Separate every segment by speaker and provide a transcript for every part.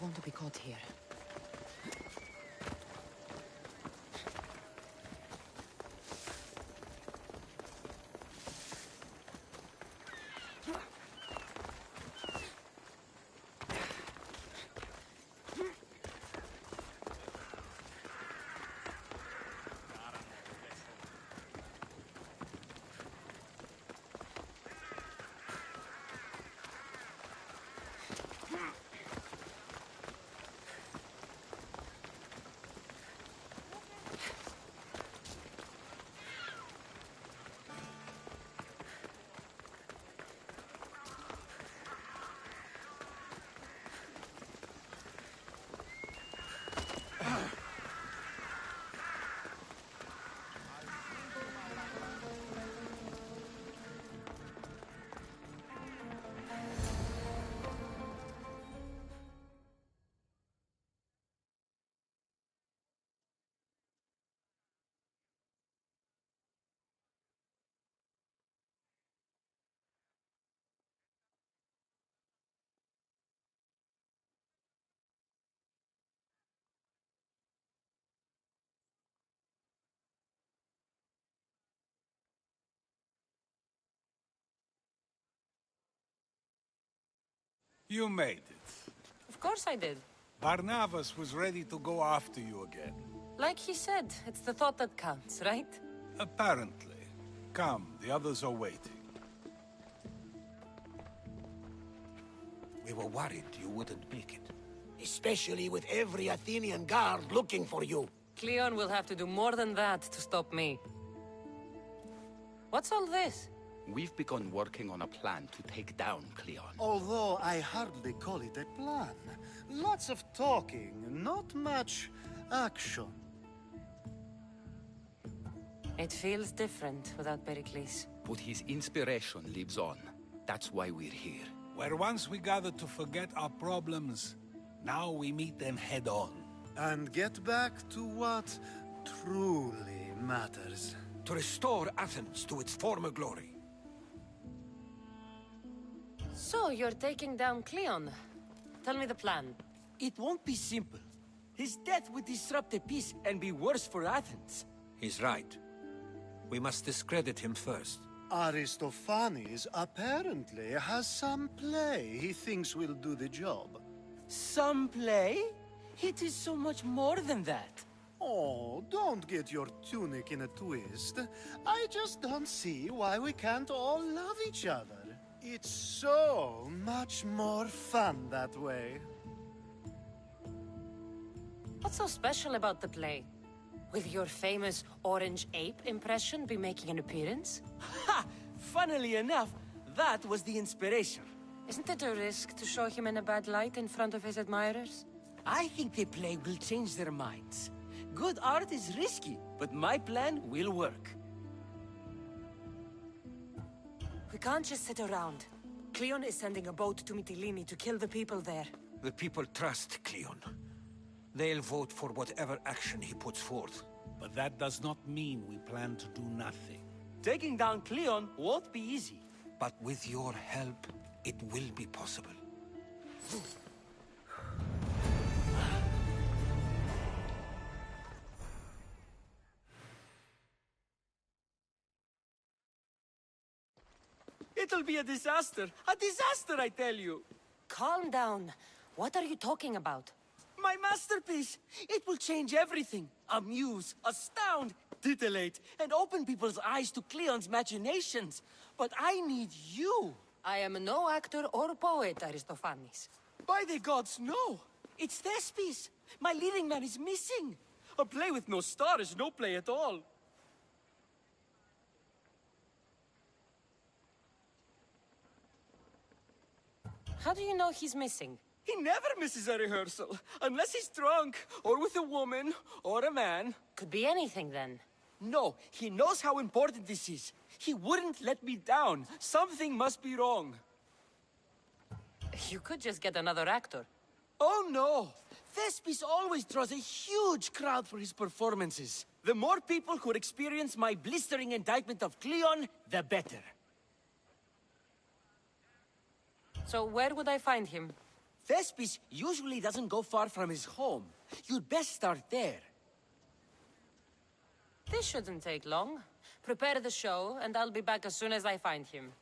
Speaker 1: want to be caught here.
Speaker 2: You made it.
Speaker 1: Of course I did.
Speaker 2: Barnabas was ready to go after you again.
Speaker 1: Like he said, it's the thought that counts, right?
Speaker 2: Apparently. Come, the others are waiting.
Speaker 3: We were worried you wouldn't make it. Especially with every Athenian guard looking for you.
Speaker 1: Cleon will have to do more than that to stop me. What's all this?
Speaker 4: We've begun working on a plan to take down Cleon.
Speaker 5: Although I hardly call it a plan. Lots of talking, not much action.
Speaker 1: It feels different without Pericles.
Speaker 4: But his inspiration lives on. That's why we're here.
Speaker 2: Where once we gathered to forget our problems, now we meet them head on.
Speaker 5: And get back to what truly matters.
Speaker 3: To restore Athens to its former glory.
Speaker 1: So, you're taking down Cleon. Tell me the plan.
Speaker 6: It won't be simple. His death would disrupt the peace and be worse for Athens.
Speaker 3: He's right. We must discredit him first.
Speaker 5: Aristophanes apparently has some play he thinks will do the job.
Speaker 6: Some play? It is so much more than that.
Speaker 5: Oh, don't get your tunic in a twist. I just don't see why we can't all love each other. It's so much more fun that way.
Speaker 1: What's so special about the play? Will your famous orange ape impression be making an appearance?
Speaker 6: Ha! Funnily enough, that was the inspiration.
Speaker 1: Isn't it a risk to show him in a bad light in front of his admirers?
Speaker 6: I think the play will change their minds. Good art is risky, but my plan will work.
Speaker 1: We can't just sit around. Cleon is sending a boat to Mytilene to kill the people there.
Speaker 3: The people trust Cleon. They'll vote for whatever action he puts forth.
Speaker 2: But that does not mean we plan to do nothing.
Speaker 6: Taking down Cleon won't be easy.
Speaker 3: But with your help, it will be possible.
Speaker 6: It'll be a disaster. A disaster, I tell you.
Speaker 1: Calm down. What are you talking about?
Speaker 6: My masterpiece! It will change everything. Amuse, astound, titillate, and open people's eyes to Cleon's machinations. But I need you.
Speaker 1: I am no actor or poet, Aristophanes.
Speaker 6: By the gods, no. It's Thespis. My leading man is missing. A play with no star is no play at all.
Speaker 1: How do you know he's missing?
Speaker 6: He never misses a rehearsal, unless he's drunk, or with a woman, or a man.
Speaker 1: Could be anything then.
Speaker 6: No, he knows how important this is. He wouldn't let me down. Something must be wrong.
Speaker 1: You could just get another actor.
Speaker 6: Oh no! Thespis always draws a huge crowd for his performances. The more people who experience my blistering indictment of Cleon, the better.
Speaker 1: So where would I find him?
Speaker 6: Thespis usually doesn't go far from his home. You'd best start there.
Speaker 1: This shouldn't take long. Prepare the show, and I'll be back as soon as I find him.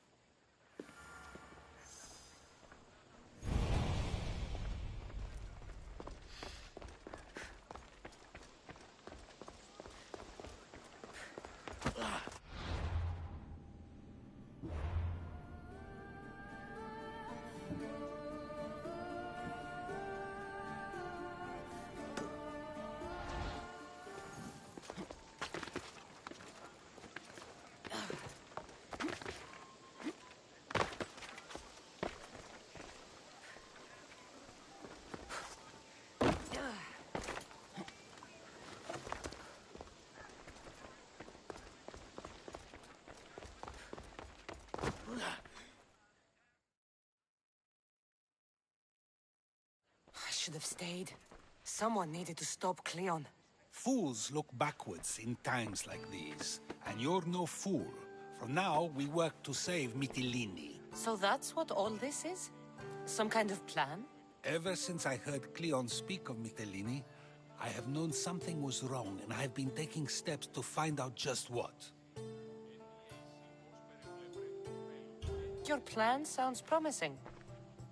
Speaker 1: I should have stayed. Someone needed to stop Cleon.
Speaker 2: Fools look backwards in times like these. And you're no fool. From now, we work to save Mytilene.
Speaker 1: So that's what all this is? Some kind of plan?
Speaker 2: Ever since I heard Cleon speak of Mytilene, I have known something was wrong, and I've been taking steps to find out just what.
Speaker 1: Your plan sounds promising.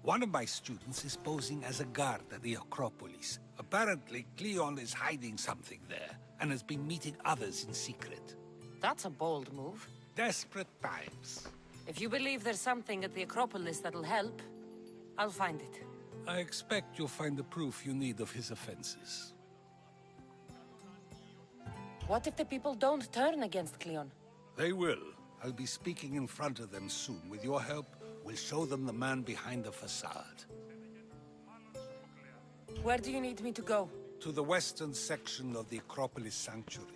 Speaker 2: One of my students is posing as a guard at the Acropolis. Apparently, Cleon is hiding something there, and has been meeting others in secret.
Speaker 1: That's a bold move.
Speaker 2: Desperate times.
Speaker 1: If you believe there's something at the Acropolis that'll help, I'll find it.
Speaker 2: I expect you'll find the proof you need of his offenses.
Speaker 1: What if the people don't turn against Cleon?
Speaker 2: They will. I'll be speaking in front of them soon. With your help, we'll show them the man behind the facade.
Speaker 1: Where do you need me to go?
Speaker 2: To the western section of the Acropolis Sanctuary.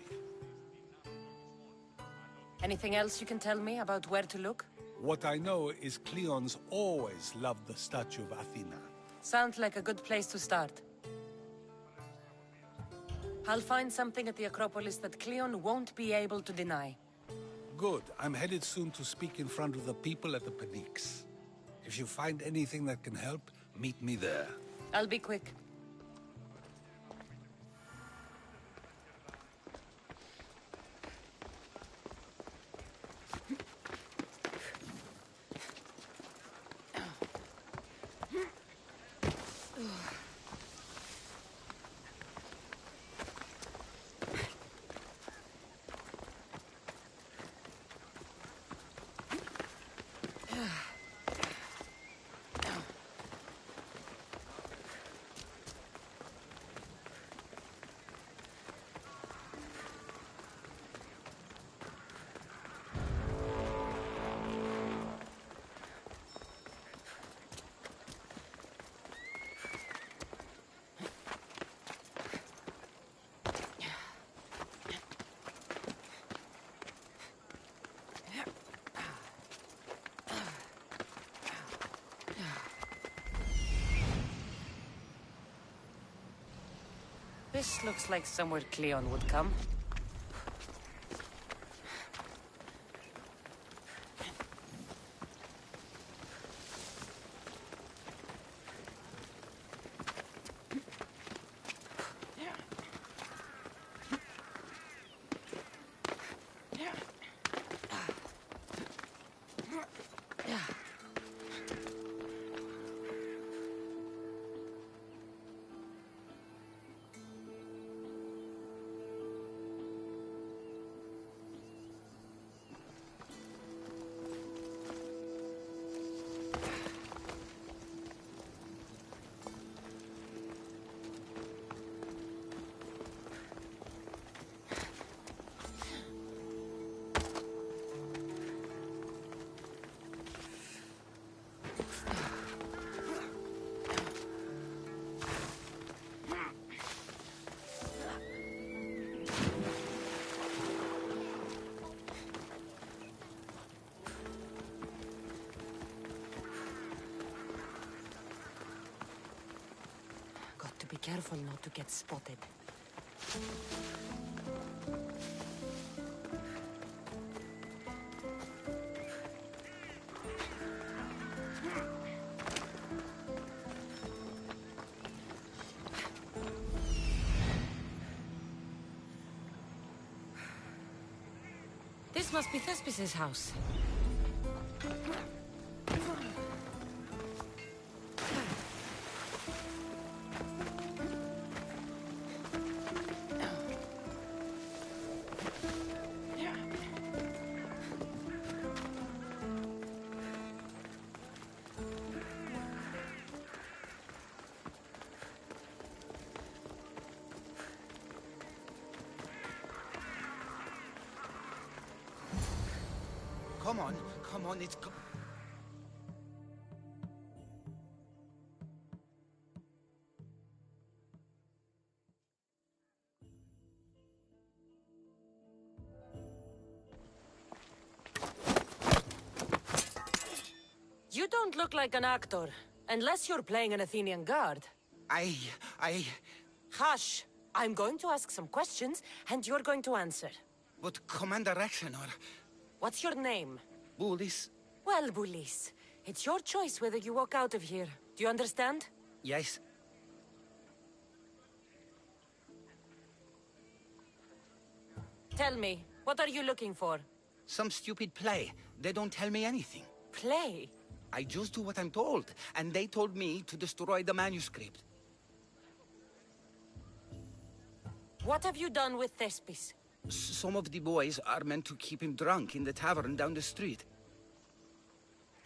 Speaker 1: Anything else you can tell me about where to look?
Speaker 2: What I know is Cleon's always loved the statue of Athena.
Speaker 1: Sounds like a good place to start. I'll find something at the Acropolis that Cleon won't be able to deny.
Speaker 2: Good. I'm headed soon to speak in front of the people at the Pnyx. If you find anything that can help, meet me there.
Speaker 1: I'll be quick. This looks like somewhere Cleon would come. Be careful not to get spotted. This must be Thespis's house.
Speaker 4: Come on, it's...
Speaker 1: You don't look like an actor, unless you're playing an Athenian guard.
Speaker 4: I...
Speaker 1: Hush! I'm going to ask some questions, and you're going to answer.
Speaker 4: But Commander Rexenor...
Speaker 1: What's your name?
Speaker 4: Bullis?
Speaker 1: Well, Bullis, it's your choice whether you walk out of here. Do you understand?
Speaker 4: Yes.
Speaker 1: Tell me, what are you looking for?
Speaker 4: Some stupid play. They don't tell me anything.
Speaker 1: Play?
Speaker 4: I just do what I'm told, and they told me to destroy the manuscript.
Speaker 1: What have you done with Thespis?
Speaker 4: Some of the boys are meant to keep him drunk in the tavern down the street.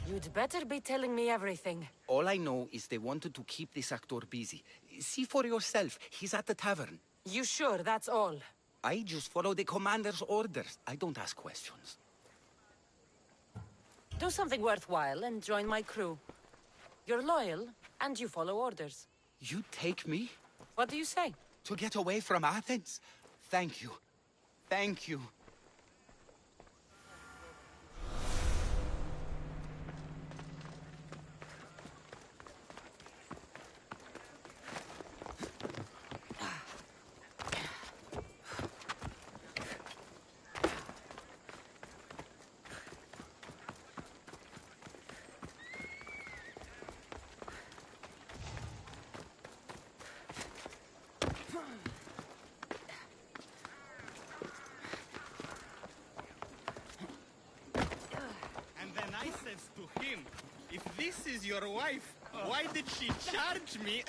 Speaker 1: You'd better be telling me everything.
Speaker 4: All I know is they wanted to keep this actor busy. See for yourself, he's at the tavern.
Speaker 1: You sure that's all?
Speaker 4: I just follow the commander's orders. I don't ask questions.
Speaker 1: Do something worthwhile and join my crew. You're loyal, and you follow orders.
Speaker 4: You take me?
Speaker 1: What do you say?
Speaker 4: To get away from Athens? Thank you. Thank you.
Speaker 7: I says to him, if this is your wife, why did she charge me?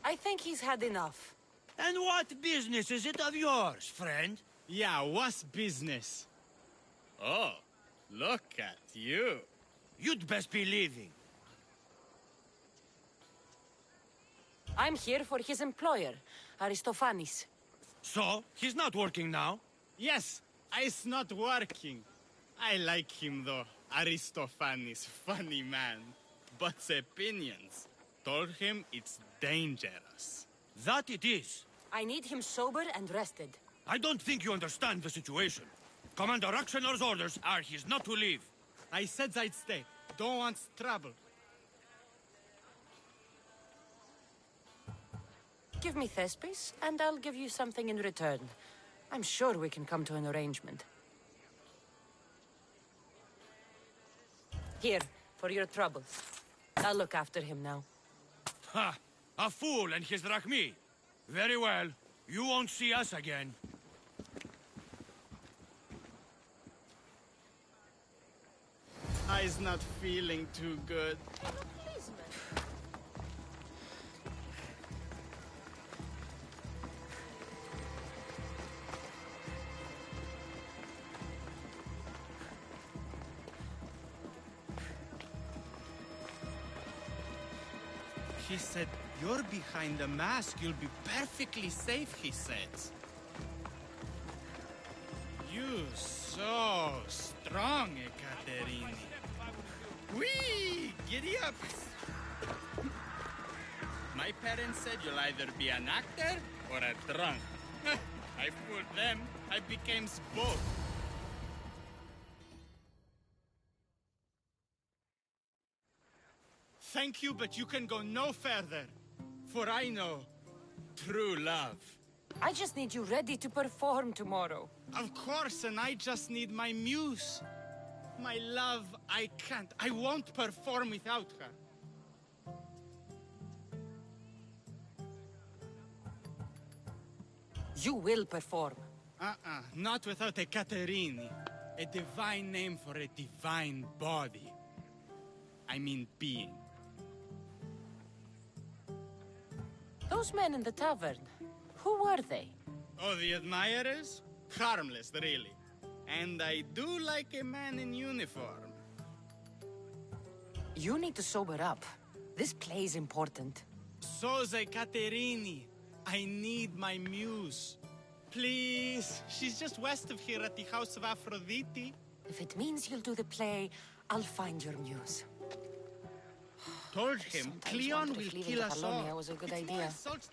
Speaker 1: I think he's had enough.
Speaker 8: And what business is it of yours, friend?
Speaker 7: Yeah, what's business? Oh, look at you.
Speaker 8: You'd best be leaving.
Speaker 1: I'm here for his employer, Aristophanes.
Speaker 8: So, he's not working now?
Speaker 7: Yes, it's not working. I like him though. Aristophanes, funny man. But opinions told him it's dangerous.
Speaker 8: That it is.
Speaker 1: I need him sober and rested.
Speaker 8: I don't think you understand the situation. Commander Rexenor's orders are he's not to leave.
Speaker 7: I said I'd stay. Don't want trouble.
Speaker 1: Give me Thespis, and I'll give you something in return. I'm sure we can come to an arrangement. Here, for your troubles. I'll look after him now.
Speaker 8: Ha! A fool and his drachmi. Very well. You won't see us again.
Speaker 7: I's not feeling too good. He said, you're behind the mask, you'll be perfectly safe, he said. You so strong, Ekaterini. Whee! Giddy up! My parents said you'll either be an actor or a drunk. I fooled them. I became both. Thank you, but you can go no further. For I know true love.
Speaker 1: I just need you ready to perform tomorrow.
Speaker 7: Of course, and I just need my muse. My love, I can't. I won't perform without her.
Speaker 1: You will perform.
Speaker 7: Not without Ekaterini. A divine name for a divine body. I mean being.
Speaker 1: Those men in the tavern, who were they?
Speaker 7: Oh, the admirers? Harmless, really. And I do like a man in uniform.
Speaker 1: You need to sober up. This play's important.
Speaker 7: Soze Caterini. I need my muse. Please. She's just west of here at the House of Aphrodite.
Speaker 1: If it means you'll do the play, I'll find your muse.
Speaker 7: Told him
Speaker 1: Sometimes
Speaker 7: Cleon
Speaker 1: wondered
Speaker 7: will
Speaker 1: if leaving
Speaker 7: kill us
Speaker 1: Catalonia
Speaker 7: all.
Speaker 1: was a good
Speaker 7: It's more
Speaker 1: idea.
Speaker 7: assault-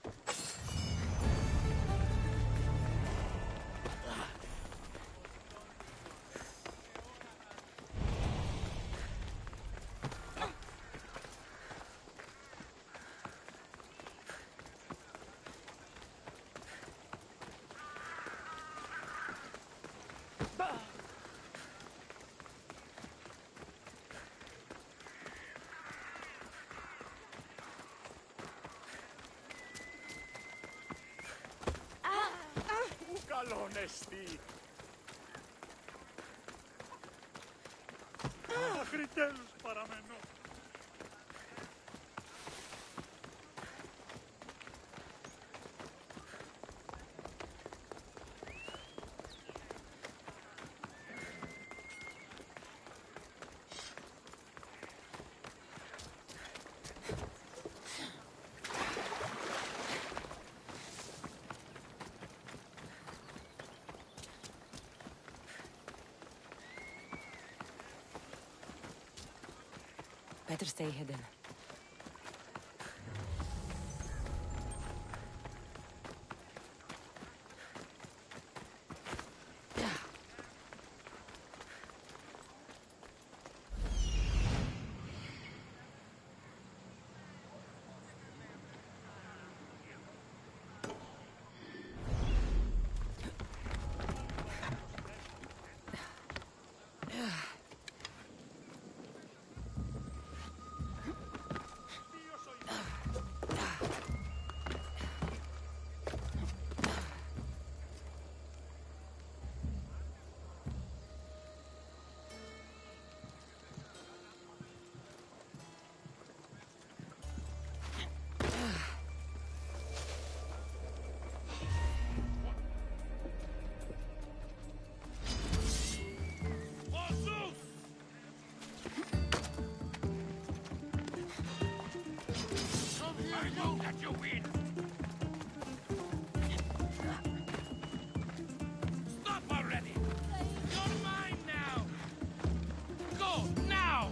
Speaker 5: Καλονεστή. Μέχρι τέλους παραμένω.
Speaker 1: Better stay hidden.
Speaker 8: Stop already! You're mine now! Go, now!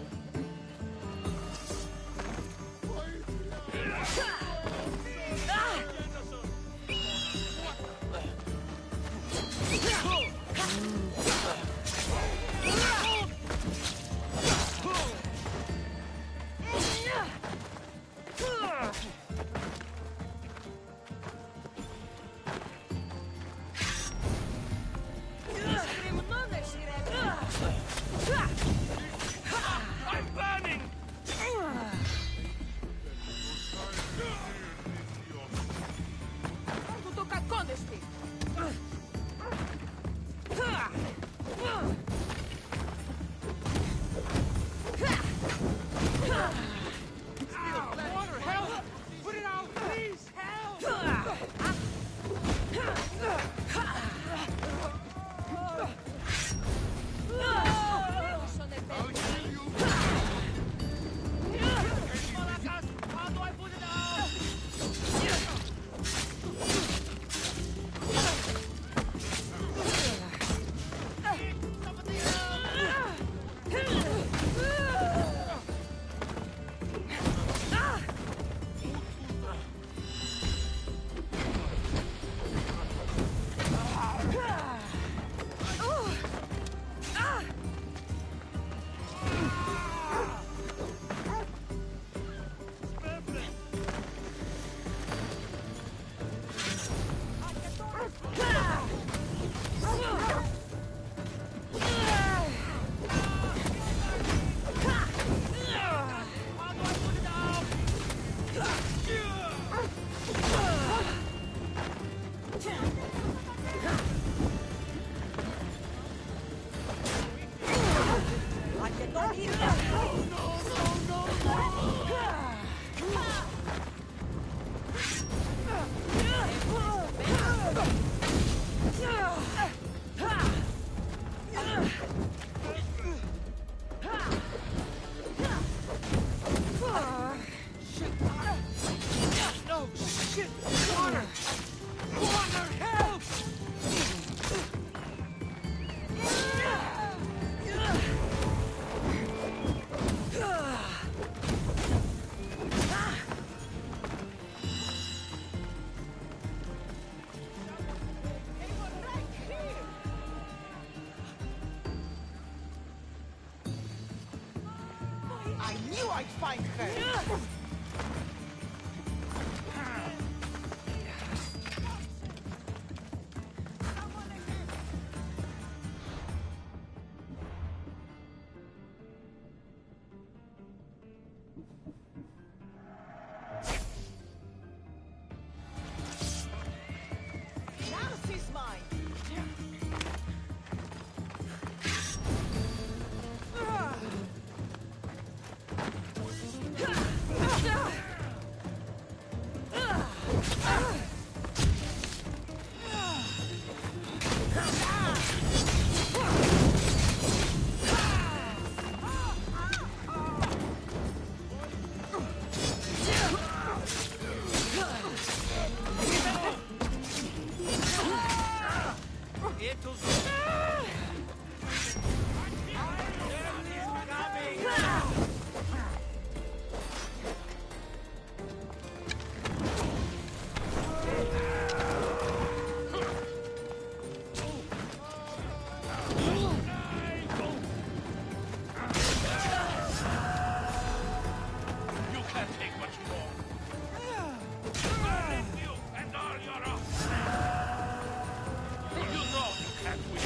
Speaker 6: I knew I'd find her! Now she's mine!
Speaker 8: You can't take much more. You and all your own. You know you can't win.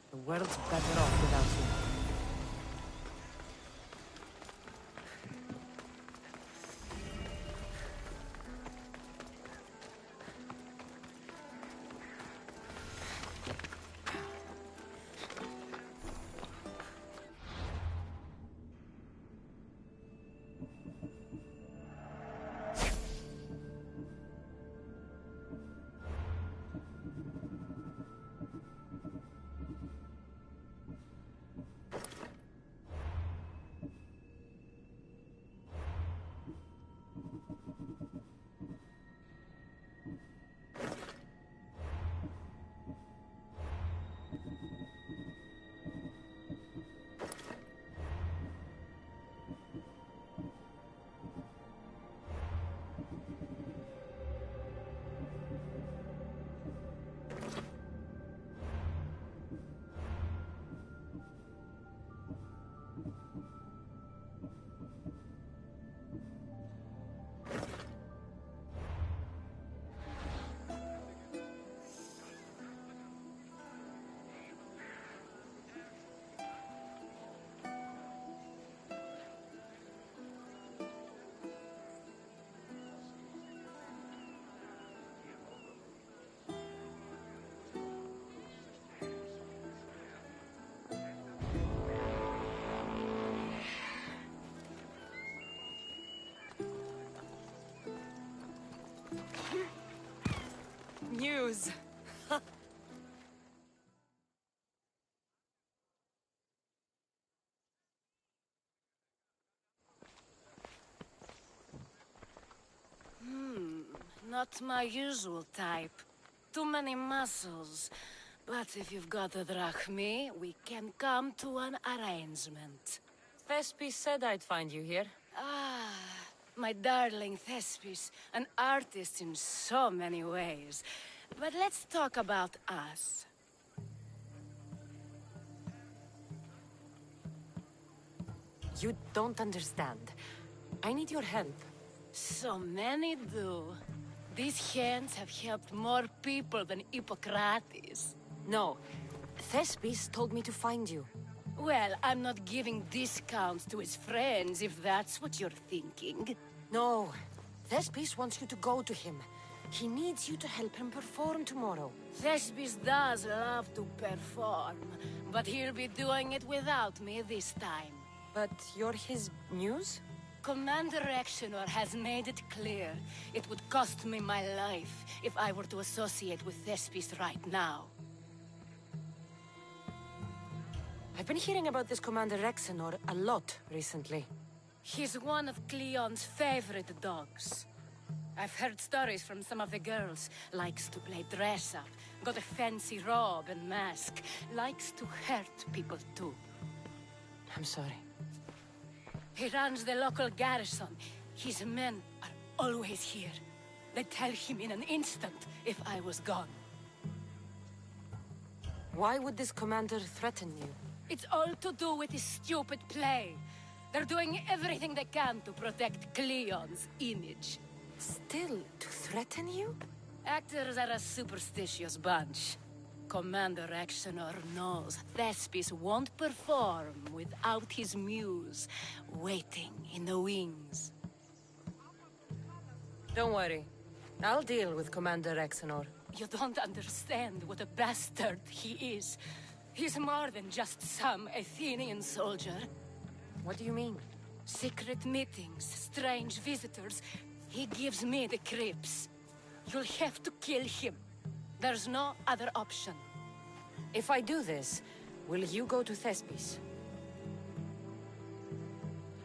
Speaker 1: The world's better off without you. News! Not my usual type. Too many muscles. But if you've got the drachmi, we can come to an arrangement. Thespis said I'd find you here. Ah, my darling Thespis, an artist in so many ways. But let's talk about us. You don't understand. I need your help. So many do. These hands have helped more people than Hippocrates. No. Thespis told me to find you. Well, I'm not giving discounts to his friends, if that's what you're thinking. No. Thespis wants you to go to him. He needs you to help him perform tomorrow. Thespis does love to perform, but he'll be doing it without me this time. But you're his muse? Commander Rexenor has made it clear it would cost me my life if I were to associate with Thespis right now. I've been hearing about this Commander Rexenor a lot recently. He's one of Cleon's favorite dogs. I've heard stories from some of the girls. Likes to play dress-up, got a fancy robe and mask. Likes to hurt people too. I'm sorry. He runs the local garrison. His men are always here. They'd tell him in an instant if I was gone. Why would this commander threaten you? It's all to do with his stupid play. They're doing everything they can to protect Cleon's image. Still, to threaten you? Actors are a superstitious bunch. Commander Rexenor knows Thespis won't perform without his muse waiting in the wings. Don't worry. I'll deal with Commander Rexenor. You don't understand what a bastard he is. He's more than just some Athenian soldier. What do you mean? Secret meetings, strange visitors. He gives me the creeps. You'll have to kill him. There's no other option. If I do this, will you go to Thespis?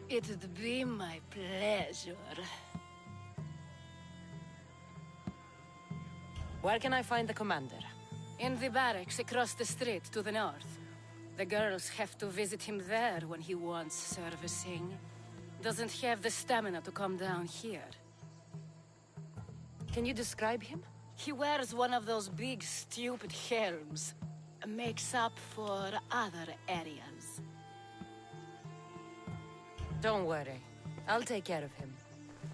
Speaker 1: It'd be my pleasure. Where can I find the commander? In the barracks across the street to the north. The girls have to visit him there when he wants servicing. Doesn't have the stamina to come down here. Can you describe him? He wears one of those big, stupid helms. Makes up for other areas. Don't worry. I'll take care of him.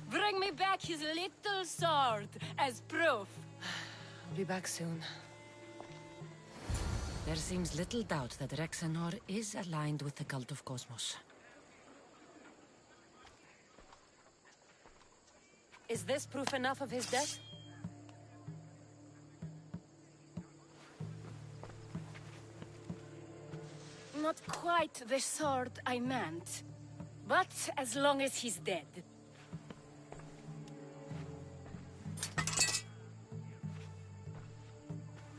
Speaker 1: Bring me back his little sword as proof. I'll be back soon. There seems little doubt that Rexenor is aligned with the cult of Cosmos. Is this proof enough of his death? Not quite the sword I meant. But as long as he's dead.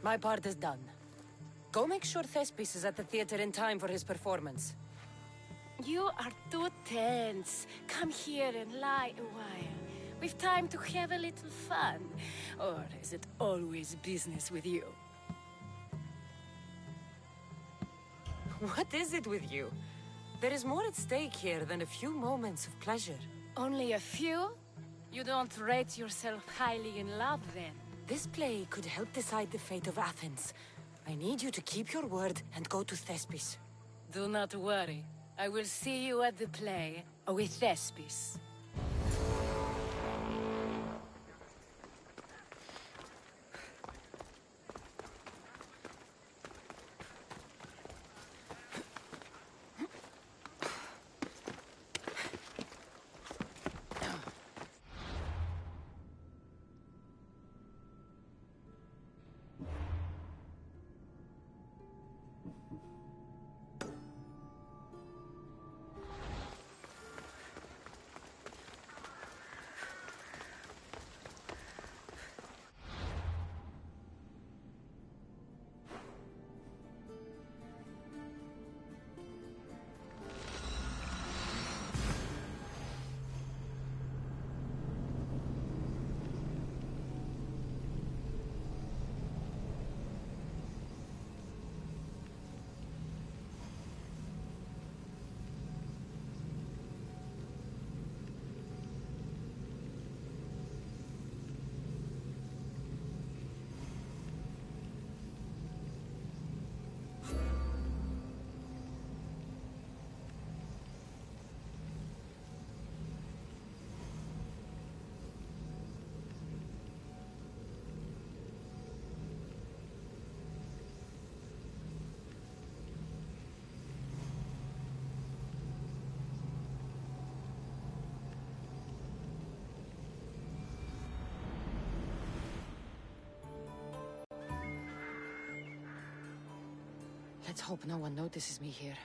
Speaker 1: My part is done. Go make sure Thespis is at the theater in time for his performance. You are too tense. Come here and lie a while. We've time to have a little fun. Or is it always business with you? What is it with you? There is more at stake here than a few moments of pleasure. Only a few? You don't rate yourself highly in love, then? This play could help decide the fate of Athens. I need you to keep your word and go to Thespis. Do not worry. I will see you at the play with Thespis. Let's hope no one notices me here.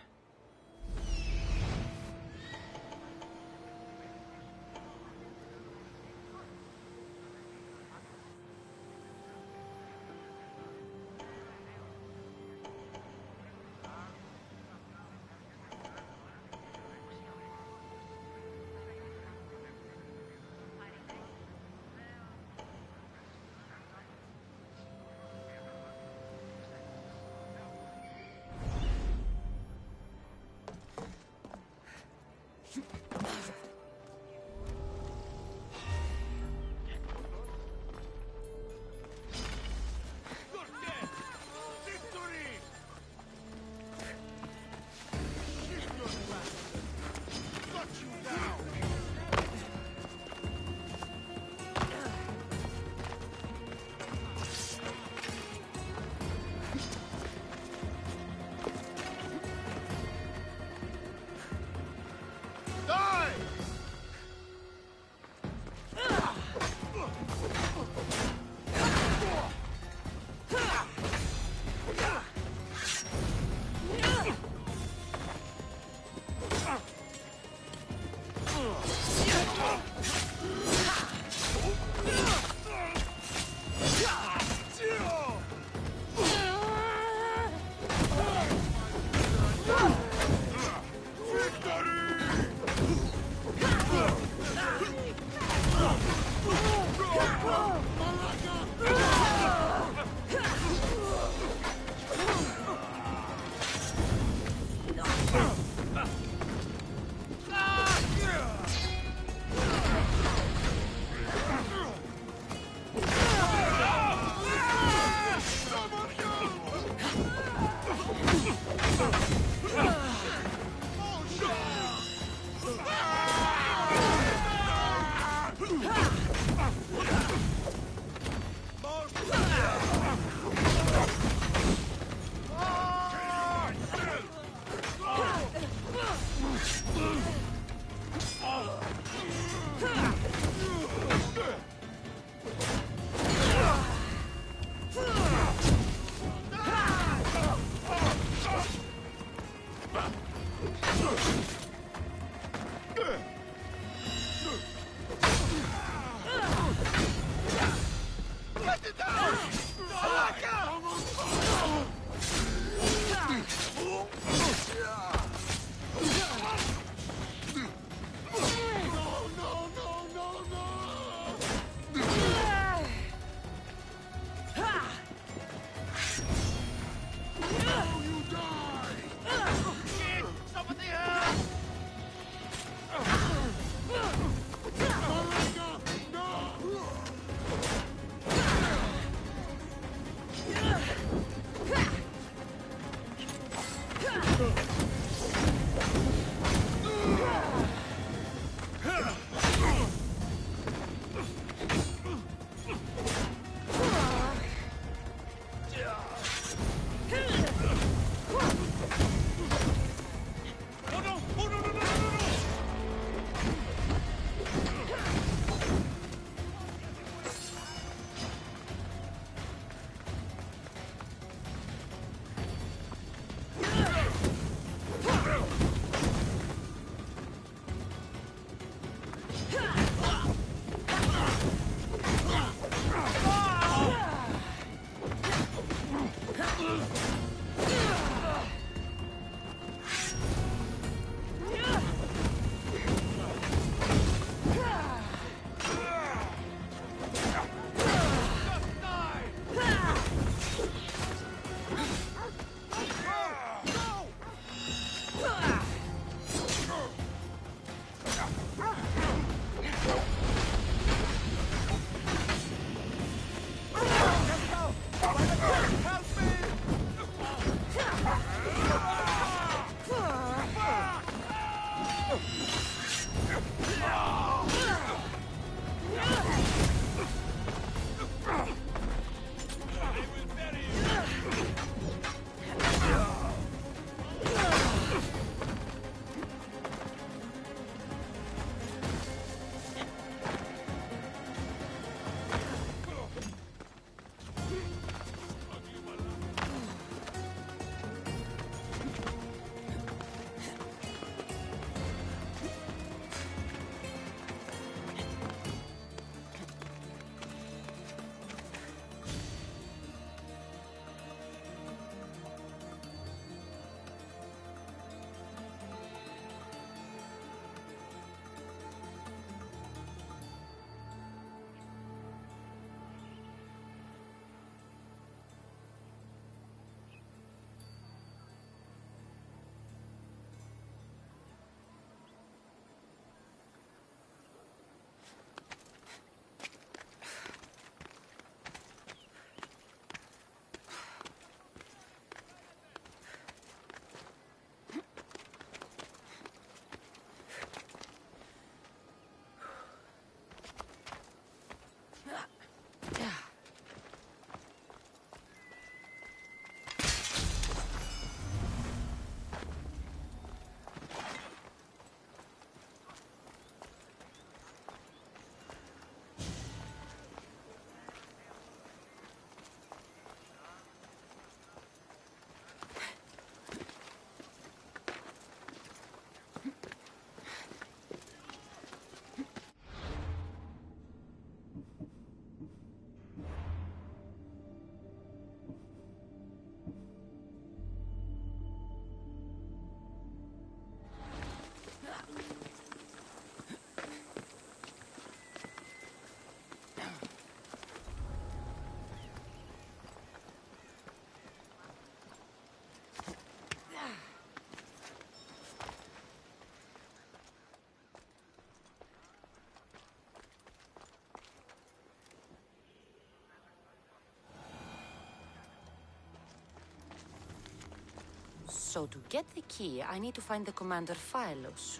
Speaker 1: So to get the key, I need to find the Commander Phylos.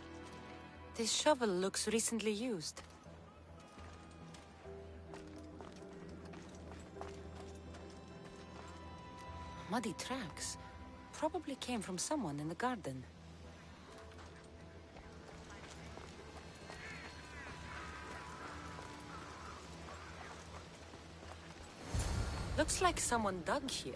Speaker 1: This shovel looks recently used. Muddy tracks. Probably came from someone in the garden. Looks like someone dug here.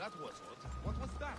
Speaker 8: That was odd. What was that?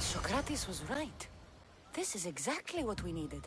Speaker 8: Socrates was right. This is exactly what we needed.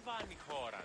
Speaker 9: λαμβάνει η χώρα.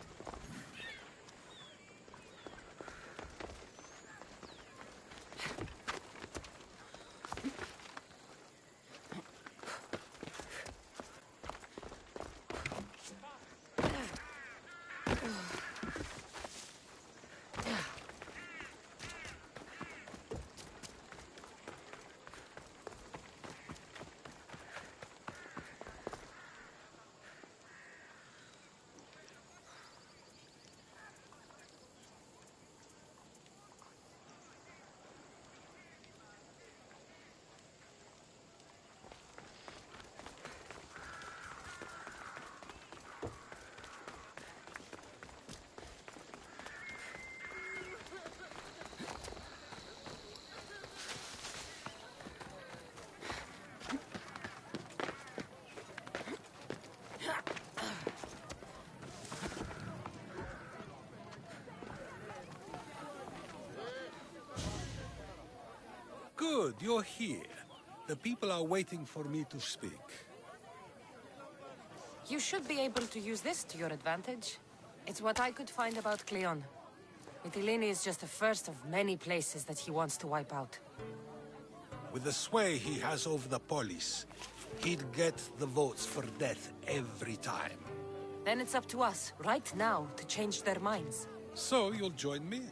Speaker 2: you're here. The people are waiting for me to speak.
Speaker 1: You should be able to use this to your advantage. It's what I could find about Cleon. Mytilene is just the first of many places that he wants to wipe out.
Speaker 2: With the sway he has over the polis, he'd get the votes for death every time.
Speaker 1: Then it's up to us, right now, to change their minds.
Speaker 2: So you'll join me?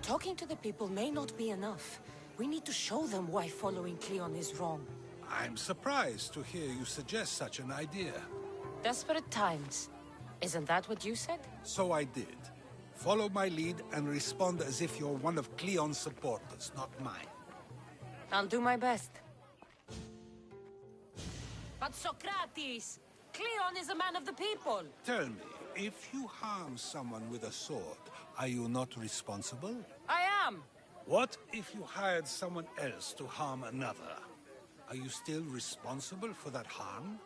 Speaker 1: Talking to the people may not be enough. We need to show them why following Cleon is wrong.
Speaker 2: I'm surprised to hear you suggest such an idea.
Speaker 1: Desperate times. Isn't that what you said?
Speaker 2: So I did. Follow my lead and respond as if you're one of Cleon's supporters, not mine.
Speaker 1: I'll do my best. But Socrates! Cleon is a man of the people!
Speaker 2: Tell me, if you harm someone with a sword, are you not responsible?
Speaker 1: I am!
Speaker 2: What if you hired someone else to harm another? Are you still responsible for that harm?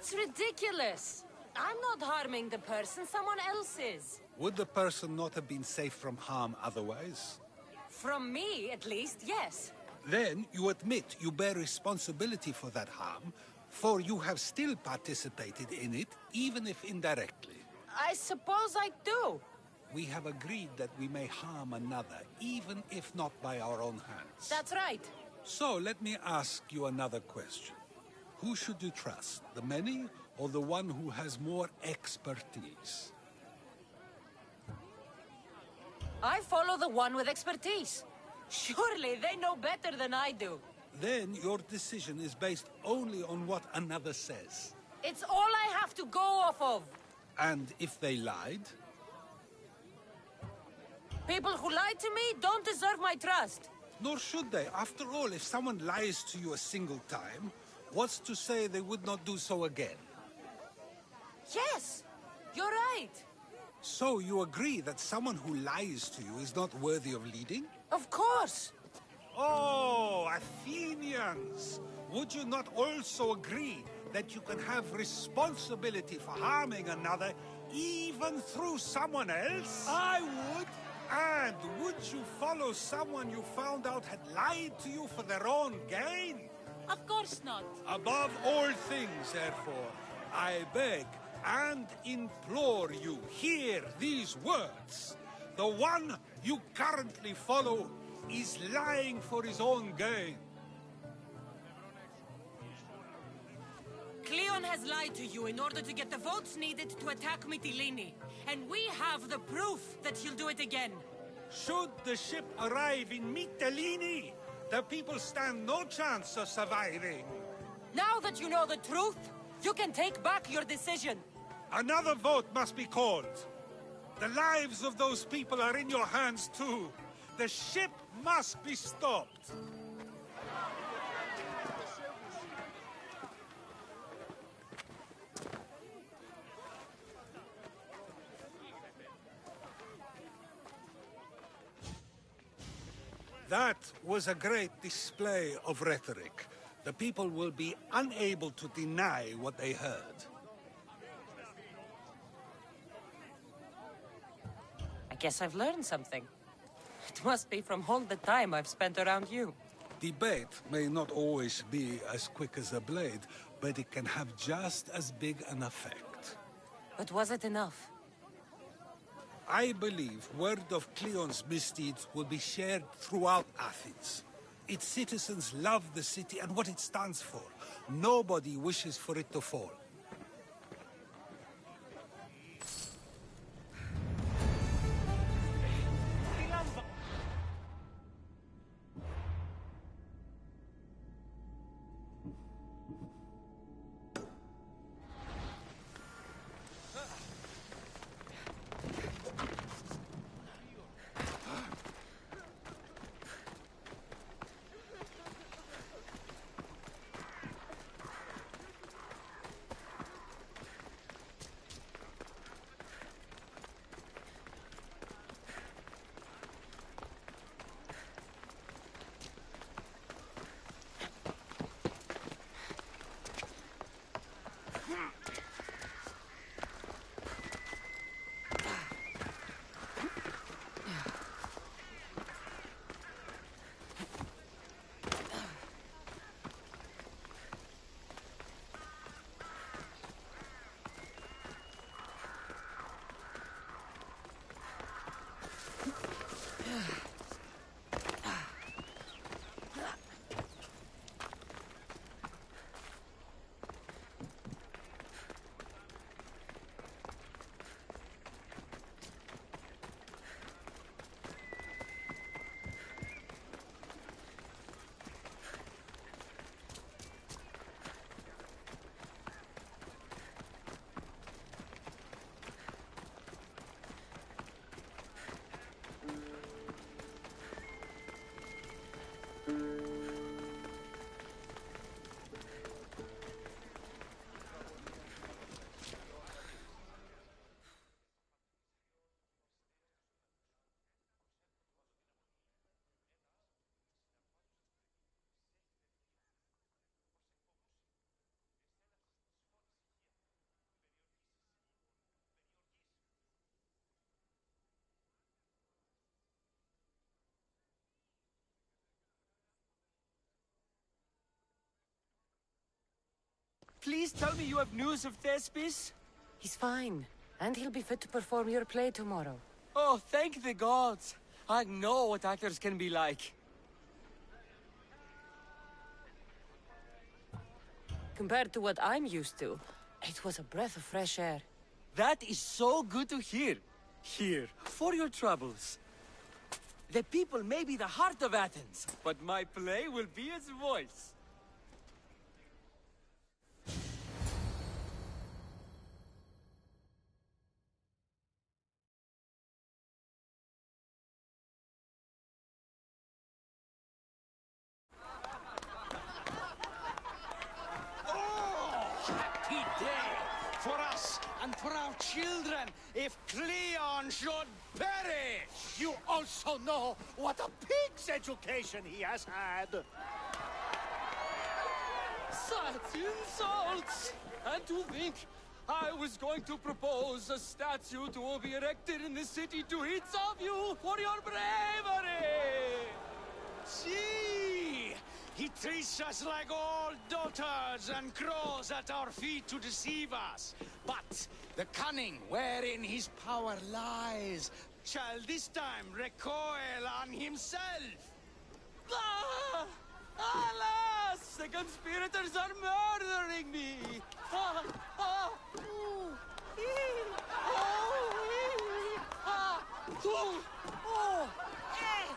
Speaker 1: That's ridiculous! I'm not harming the person, someone else is.
Speaker 2: Would the person not have been safe from harm otherwise?
Speaker 1: From me, at least, yes.
Speaker 2: Then you admit you bear responsibility for that harm, for you have still participated in it, even if indirectly.
Speaker 1: I suppose I do.
Speaker 2: We have agreed that we may harm another, even if not by our own hands.
Speaker 1: That's right.
Speaker 2: So let me ask you another question. Who should you trust, the many or the one who has more expertise?
Speaker 1: I follow the one with expertise. Surely they know better than I do.
Speaker 2: Then your decision is based only on what another says.
Speaker 1: It's all I have to go off of.
Speaker 2: And if they lied?
Speaker 1: People who lie to me don't deserve my trust.
Speaker 2: Nor should they. After all, if someone lies to you a single time, what's to say they would not do so again?
Speaker 1: Yes, you're right.
Speaker 2: So you agree that someone who lies to you is not worthy of leading?
Speaker 1: Of course.
Speaker 2: Oh, Athenians! Would you not also agree that you can have responsibility for harming another even through someone else?
Speaker 6: I would.
Speaker 2: And would you follow someone you found out had lied to you for their own gain?
Speaker 1: Of course not.
Speaker 2: Above all things, therefore, I beg and implore you, hear these words. The one you currently follow is lying for his own gain.
Speaker 1: Cleon has lied to you in order to get the votes needed to attack Mytilene. And we have the proof that he'll do it again.
Speaker 2: Should the ship arrive in Mytilene, the people stand no chance of surviving.
Speaker 1: Now that you know the truth, you can take back your decision.
Speaker 2: Another vote must be called. The lives of those people are in your hands too. The ship must be stopped. That was a great display of rhetoric. The people will be unable to deny what they heard.
Speaker 1: I guess I've learned something. It must be from all the time I've spent around you.
Speaker 2: Debate may not always be as quick as a blade, but it can have just as big an effect.
Speaker 1: But was it enough?
Speaker 2: I believe word of Cleon's misdeeds will be shared throughout Athens. Its citizens love the city and what it stands for. Nobody wishes for it to fall.
Speaker 6: Please tell me you have news of Thespis?
Speaker 1: He's fine, and he'll be fit to perform your play tomorrow.
Speaker 6: Oh, thank the gods. I know what actors can be like.
Speaker 1: Compared to what I'm used to, it was a breath of fresh air.
Speaker 6: That is so good to hear. Here, for your troubles. The people may be the heart of Athens, but my play will be its voice.
Speaker 3: Happy day for us and for our children if Cleon should perish!
Speaker 5: You also know what a pig's education he has had.
Speaker 6: Such insults! And to think, I was going to propose a statue to be erected in the city to each of you for your bravery!
Speaker 3: See! He treats us like old dotards and crawls at our feet to deceive us. But the cunning wherein his power lies shall this time recoil on himself.
Speaker 6: Ah! Alas! The conspirators are murdering me! Ah! Ah! Ooh! Ee! Oh! Ee! Ah! Ooh! Oh! Eh!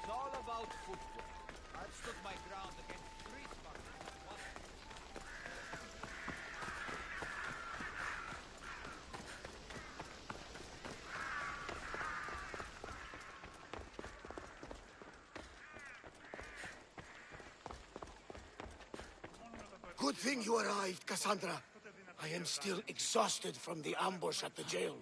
Speaker 3: It's all about footwork. I've stood my ground against three Spartans. Good thing you arrived, Kasandra. I am still exhausted from the ambush at the jail.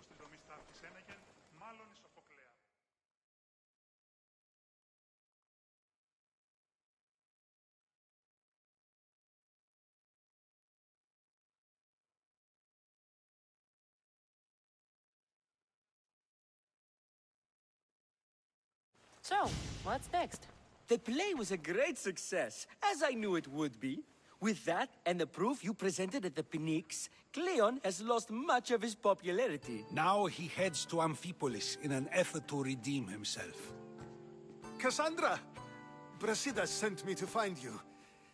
Speaker 1: So, what's next?
Speaker 6: The play was a great success, as I knew it would be. With that, and the proof you presented at the Pnyx, Cleon has lost much of his popularity.
Speaker 2: Now he heads to Amphipolis in an effort to redeem himself.
Speaker 5: Cassandra! Brasidas sent me to find you.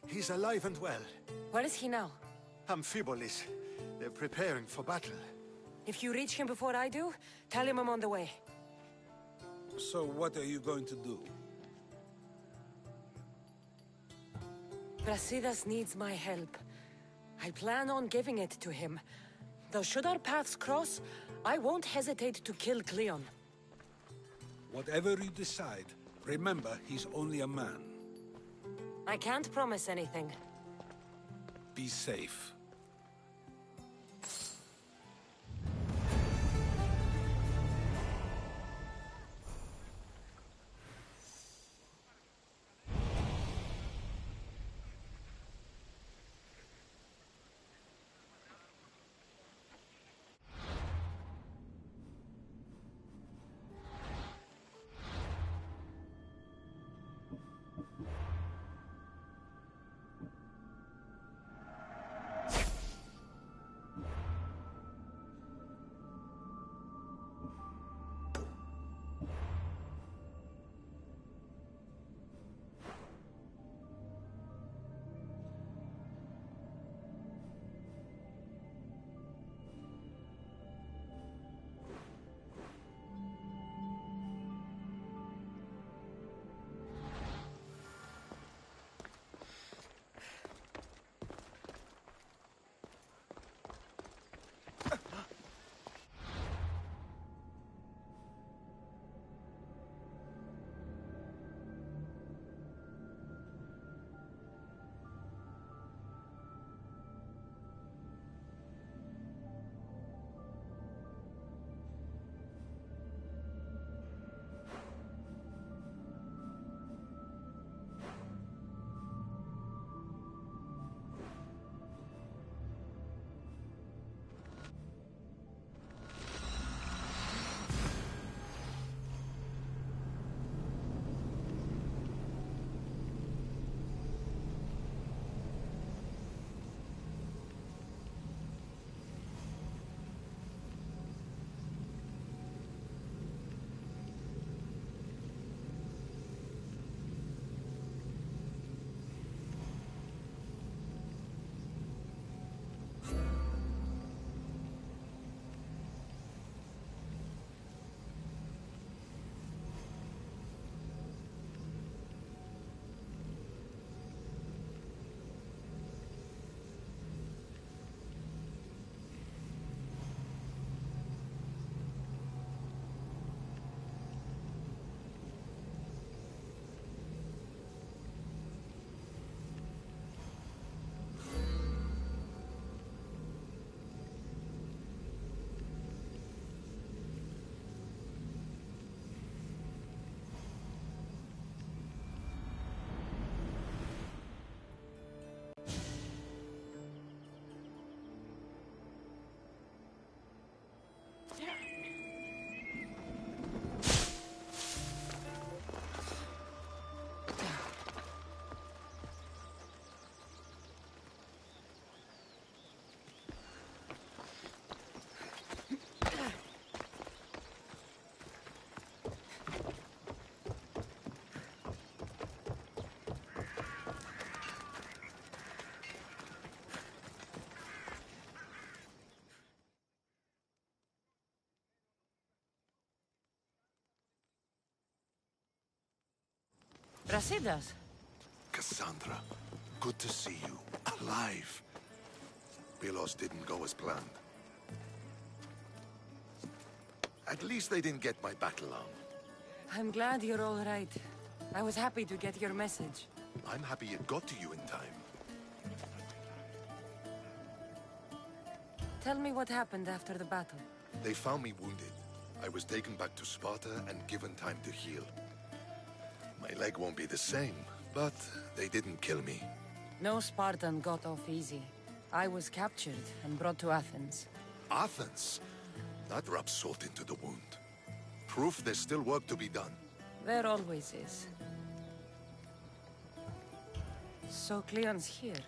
Speaker 5: He's alive and well.
Speaker 1: Where is he now?
Speaker 5: Amphipolis. They're preparing for battle.
Speaker 1: If you reach him before I do, tell him I'm on the way.
Speaker 2: So what are you going to do?
Speaker 1: Brasidas needs my help. I plan on giving it to him. Though should our paths cross, I won't hesitate to kill Cleon.
Speaker 2: Whatever you decide, remember he's only a man.
Speaker 1: I can't promise anything.
Speaker 2: Be safe.
Speaker 1: Brasidas.
Speaker 10: Kasandra, good to see you. Alive. Pilos didn't go as planned. At least they didn't get my battle arm.
Speaker 1: I'm glad you're all right. I was happy to get your message.
Speaker 10: I'm happy it got to you in time.
Speaker 1: Tell me what happened after the battle.
Speaker 10: They found me wounded. I was taken back to Sparta and given time to heal. My leg won't be the same, but they didn't kill me.
Speaker 1: No Spartan got off easy. I was captured and brought to Athens.
Speaker 10: Athens? That rubs salt into the wound. Proof there's still work to be done.
Speaker 1: There always is. So Cleon's here.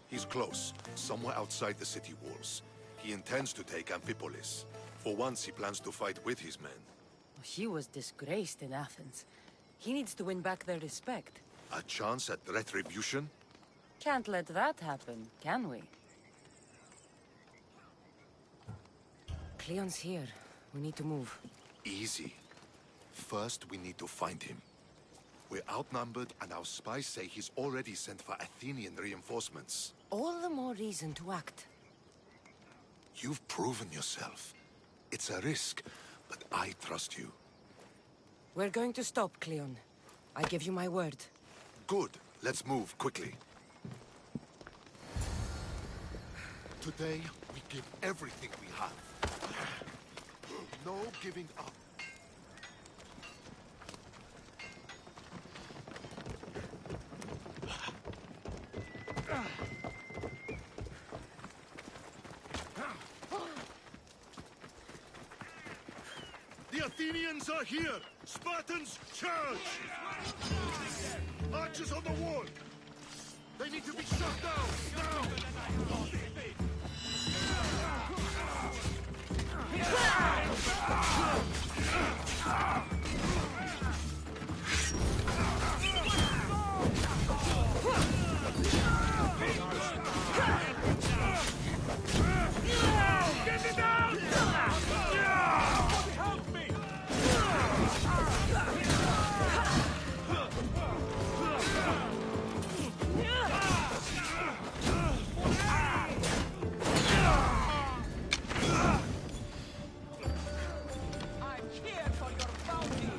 Speaker 10: He's close, somewhere outside the city walls. He intends to take Amphipolis. For once, he plans to fight with his men.
Speaker 1: He was disgraced in Athens. He needs to win back their respect.
Speaker 10: A chance at retribution?
Speaker 1: Can't let that happen, can we? Cleon's here. We need to move.
Speaker 10: Easy. First, we need to find him. We're outnumbered, and our spies say he's already sent for Athenian reinforcements.
Speaker 1: All the more reason to act.
Speaker 10: You've proven yourself. It's a risk, but I trust you.
Speaker 1: We're going to stop, Cleon. I give you my word.
Speaker 10: Good. Let's move, quickly. Today, we give everything we have. No giving up.
Speaker 11: The Athenians are here! Spartans, charge! Archers on the wall! They need to be shot down, now!
Speaker 6: Get it down! Help me!
Speaker 3: I'm here for your bounty!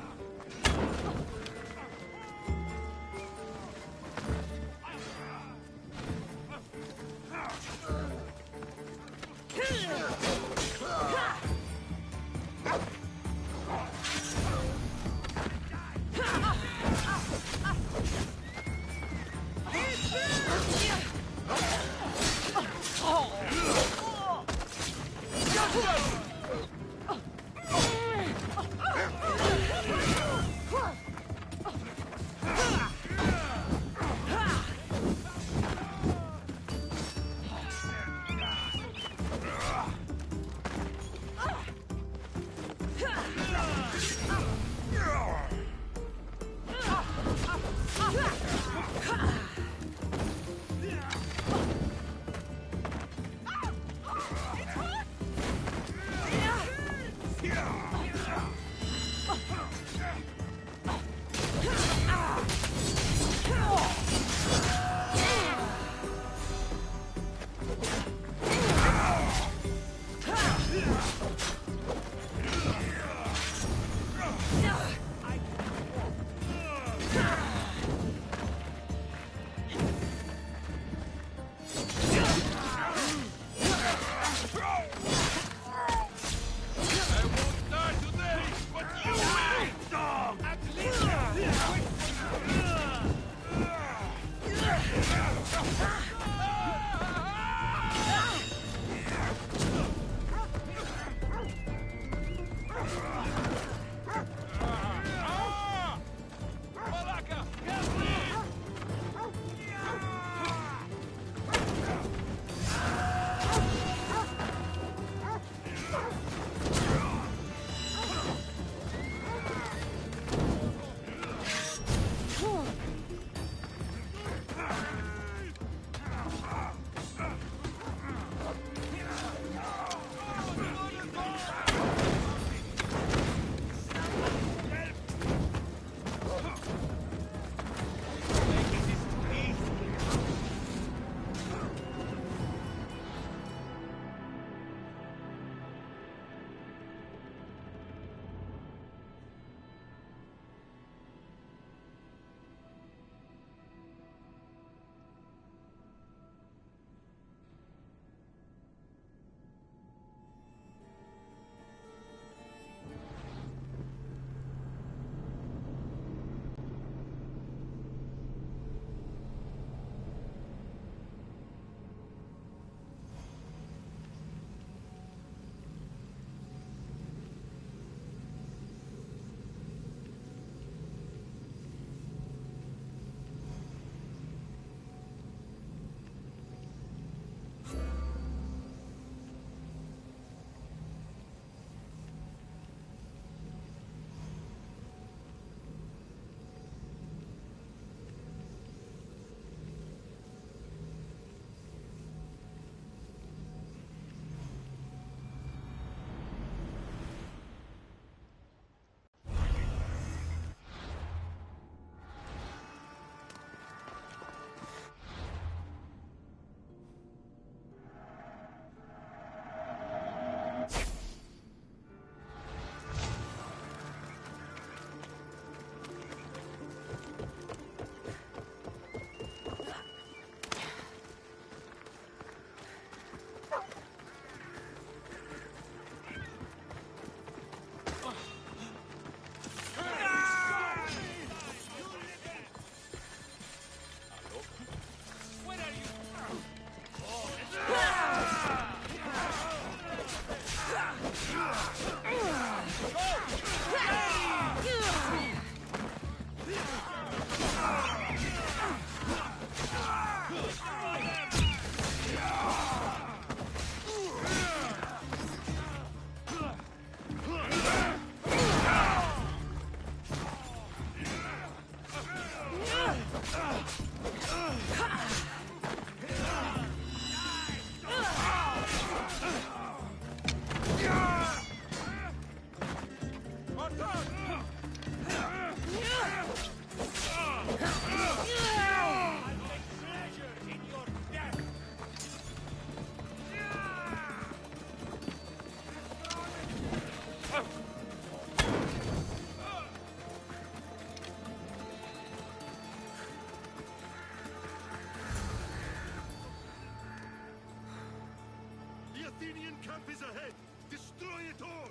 Speaker 11: Athenian camp is ahead! Destroy it all!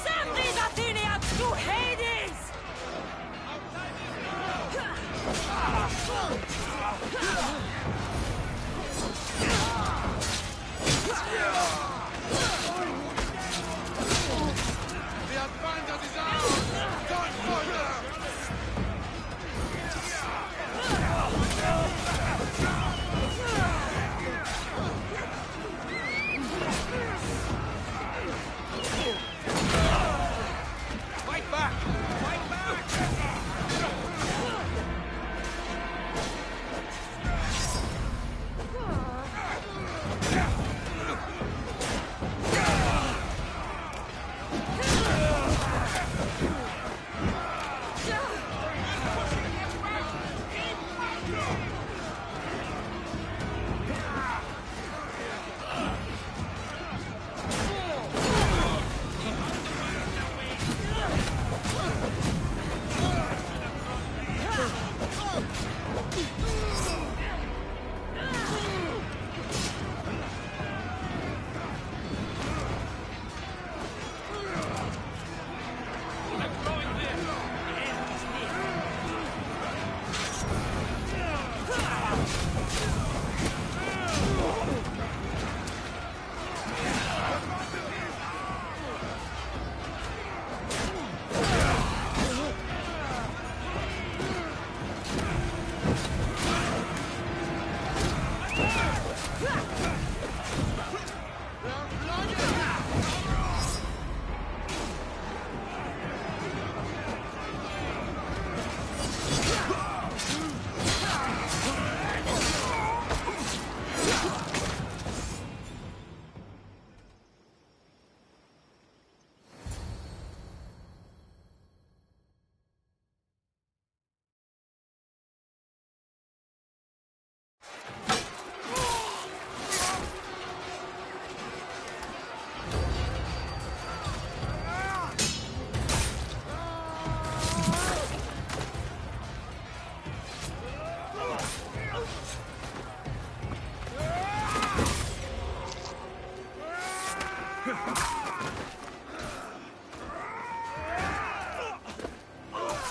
Speaker 1: Send these Athenians to Hades!
Speaker 11: The advantage is ours! Don't fall down!
Speaker 2: Fight back! Fight back!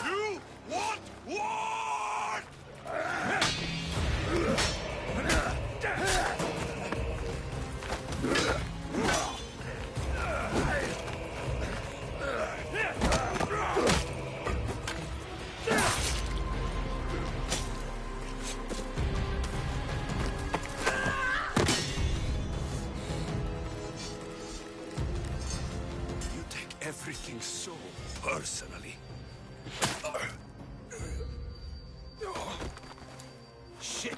Speaker 11: You want war!
Speaker 2: You take everything so personally. Shit!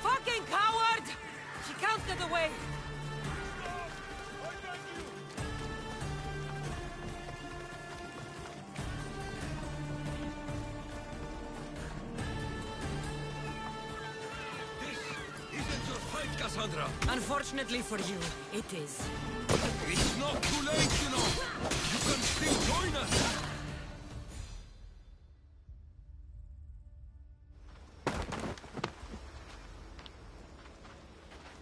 Speaker 1: Fucking coward! She counted away!
Speaker 2: Isn't your fight, Kasandra?
Speaker 1: Unfortunately for you, it is.
Speaker 2: It's not too late, you know. You can still join us.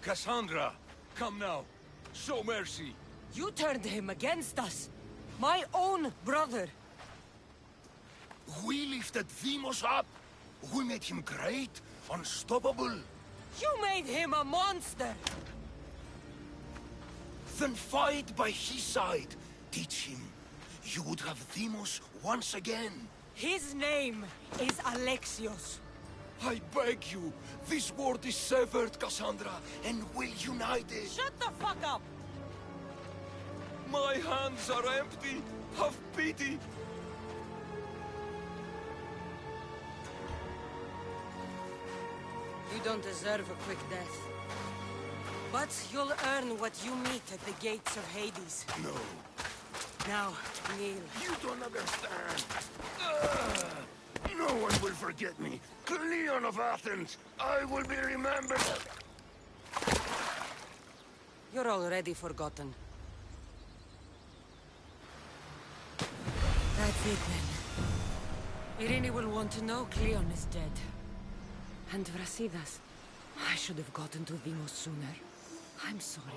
Speaker 2: Kasandra, come now. Show mercy.
Speaker 1: You turned him against us. My own brother.
Speaker 2: We lifted Deimos up. We made him great, unstoppable.
Speaker 1: You made him a monster!
Speaker 2: Then fight by his side. Teach him. You would have Deimos once again.
Speaker 12: His name is Alexios.
Speaker 13: I beg you, this world is severed, Cassandra, and will unite it.
Speaker 12: Shut the fuck up!
Speaker 13: My hands are empty. Have pity.
Speaker 12: You don't deserve a quick death. But you'll earn what you meet at the gates of Hades.
Speaker 13: No.
Speaker 12: Now, kneel.
Speaker 13: You don't understand. No one will forget me. Cleon of Athens, I will be remembered.
Speaker 12: You're already forgotten. That's it then. Irene will want to know Cleon is dead. And Brasidas, I should have gotten to Vimos sooner. I'm sorry.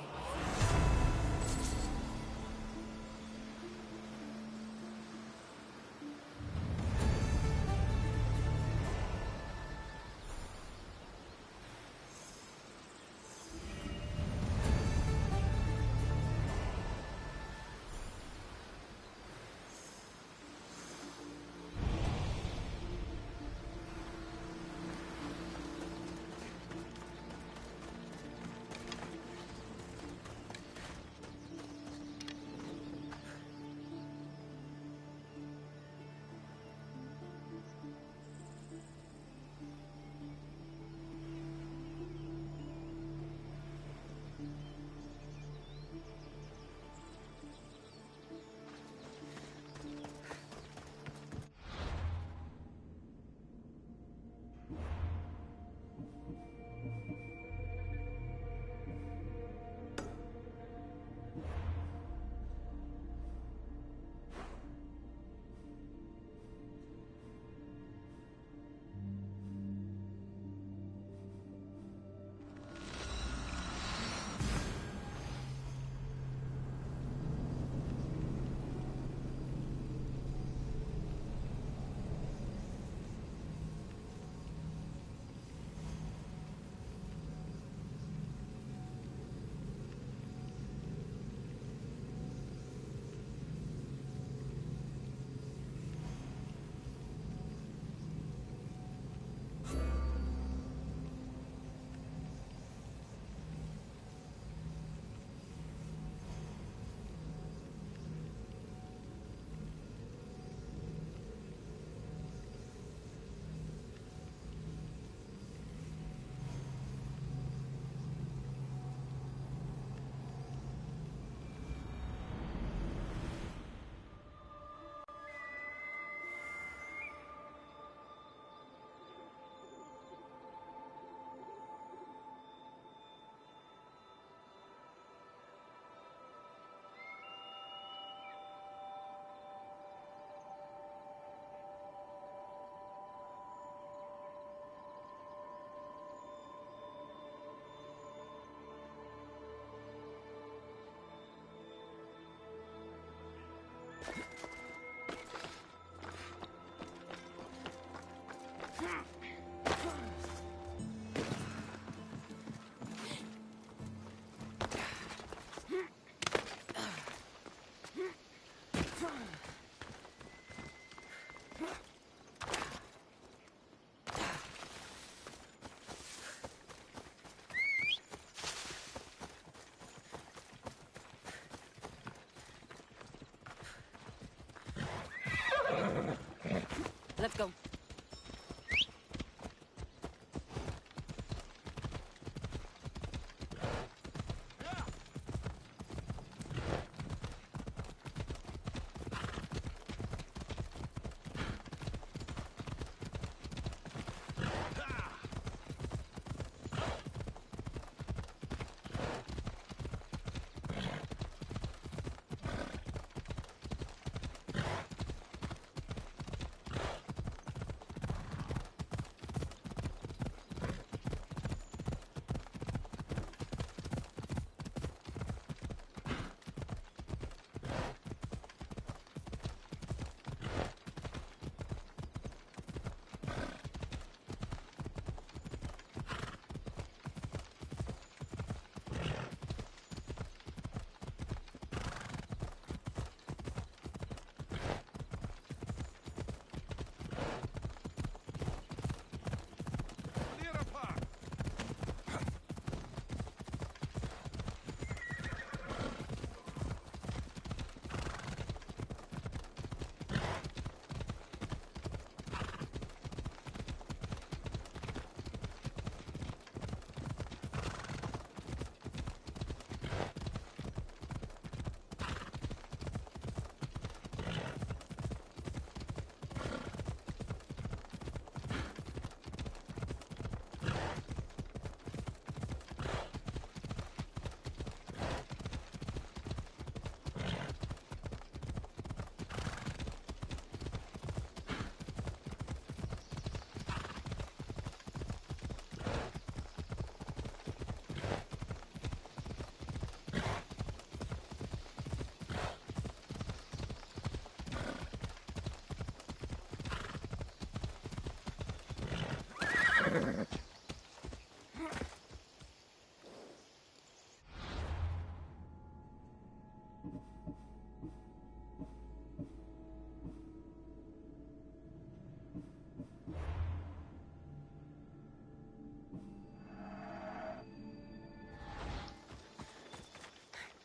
Speaker 1: Let's go.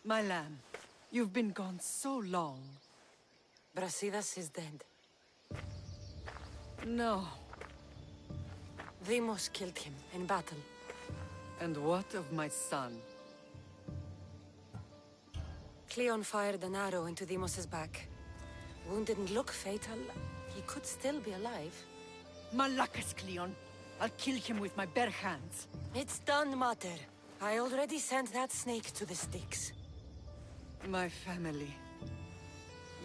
Speaker 14: My lamb, you've been gone so long.
Speaker 12: Brasidas is dead.
Speaker 14: No.
Speaker 12: Vimos killed him in battle.
Speaker 14: And what of my son?
Speaker 12: Cleon fired an arrow into Deimos' back. Wound didn't look fatal. He could still be alive.
Speaker 14: Malakas, Cleon. I'll kill him with my bare hands.
Speaker 12: It's done, Mater. I already sent that snake to the sticks.
Speaker 14: My family.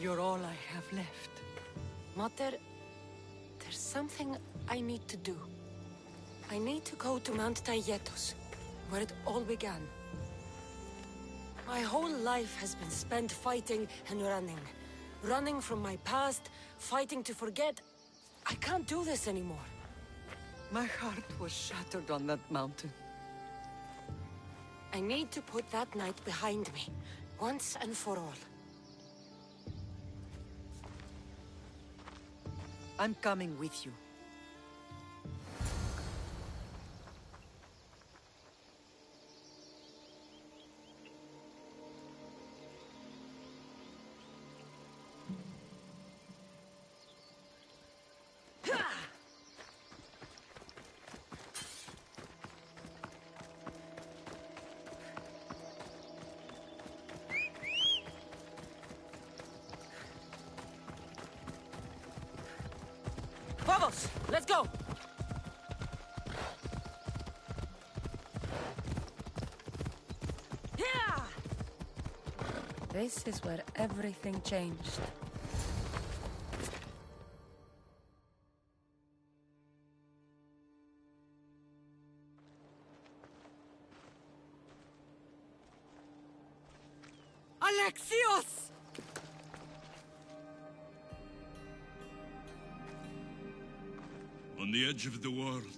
Speaker 14: You're all I have left.
Speaker 12: Mater, there's something I need to do. I need to go to Mount Tayetos, where it all began. My whole life has been spent fighting and running. Running from my past, fighting to forget. I can't do this anymore.
Speaker 14: My heart was shattered on that mountain.
Speaker 12: I need to put that night behind me, once and for all.
Speaker 14: I'm coming with you.
Speaker 12: Vamos! Let's go! Yeah! This is where everything changed.
Speaker 14: Alexios!
Speaker 15: On the edge of the world,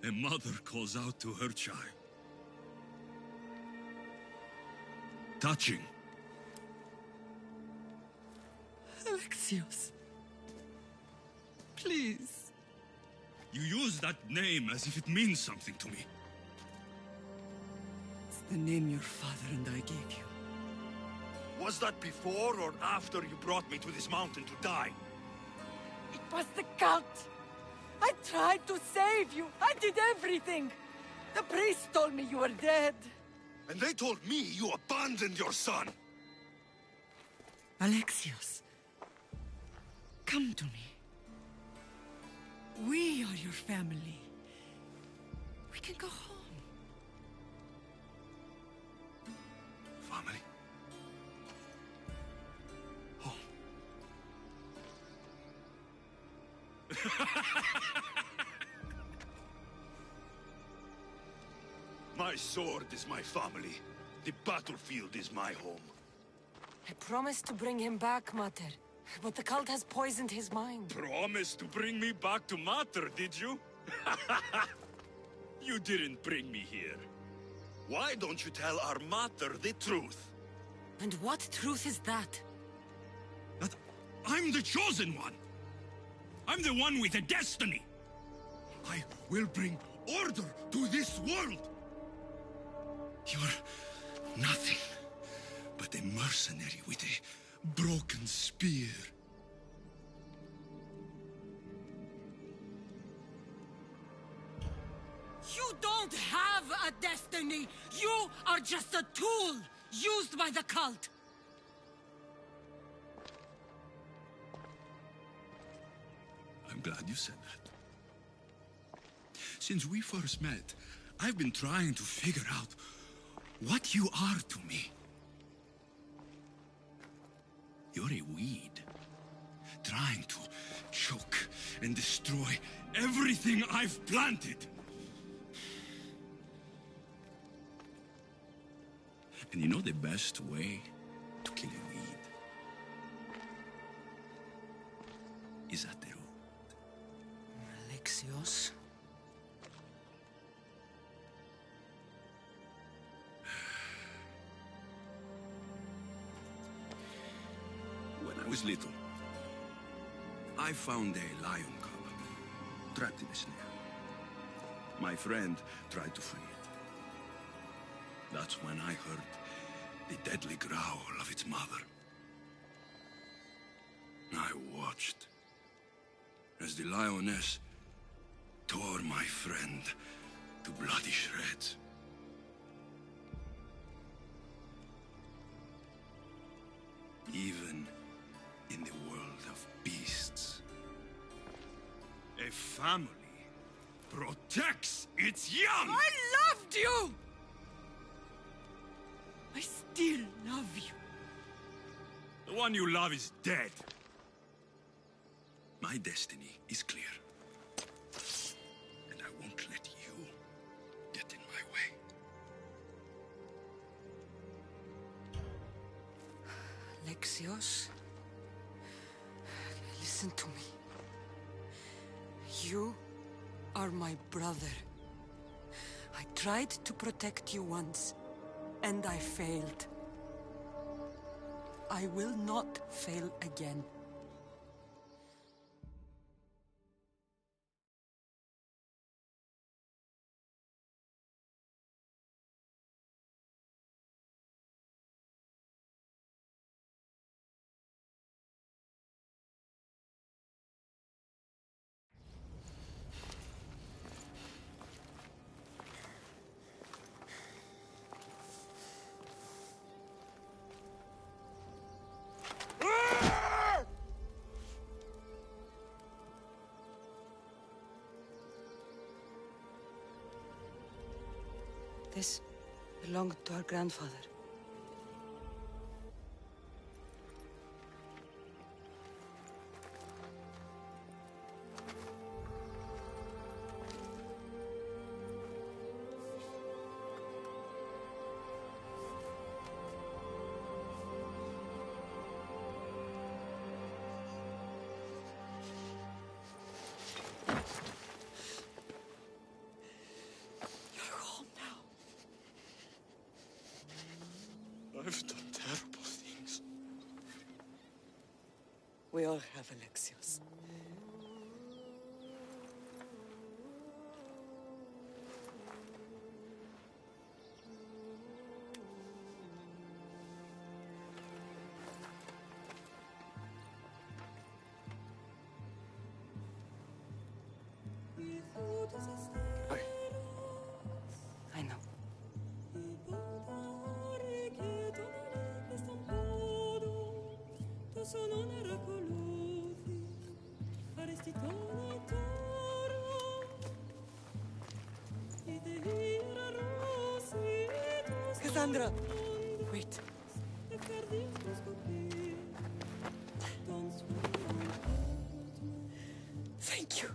Speaker 15: a mother calls out to her child. Touching.
Speaker 14: Alexios. Please.
Speaker 15: You use that name as if it means something to me.
Speaker 14: It's the name your father and I gave you.
Speaker 11: Was that before or after you brought me to this mountain to die?
Speaker 14: It was the cult! I tried to save you! I did everything! The priest told me you were dead!
Speaker 11: And they told me you abandoned your son!
Speaker 14: Alexios, come to me. We are your family. We can go home.
Speaker 15: Family?
Speaker 11: My sword is my family. The battlefield is my home.
Speaker 12: I promised to bring him back, Mater. But the cult has poisoned his mind.
Speaker 11: Promised to bring me back to Mater, did you? You didn't bring me here. Why don't you tell our Mater the truth?
Speaker 12: And what truth is that?
Speaker 15: That I'm the chosen one! I'm the one with a destiny! I will bring order to this world! You're nothing but a mercenary with a broken spear.
Speaker 12: You don't have a destiny! You are just a tool used by the cult!
Speaker 15: I'm glad you said that. Since we first met, I've been trying to figure out what you are to me. You're a weed, trying to choke and destroy everything I've planted. And you know the best way to kill a weed is at the root.
Speaker 12: Alexios.
Speaker 15: was little, I found a lion cub trapped in a snare. My friend tried to free it. That's when I heard the deadly growl of its mother. I watched as the lioness tore my friend to bloody shreds. Even in the world of beasts,
Speaker 11: A family protects its young!
Speaker 14: I loved you! I still love you.
Speaker 11: The one you love is dead.
Speaker 15: my destiny is clear. And I won't let you get in my way.
Speaker 12: Alexios, listen to me. You are my brother. I tried to protect you once, and I failed. I will not fail again. This belonged to our grandfather.
Speaker 6: I've done terrible things.
Speaker 12: We all have, Alexios. I know. Kasandra! Wait. Thank you.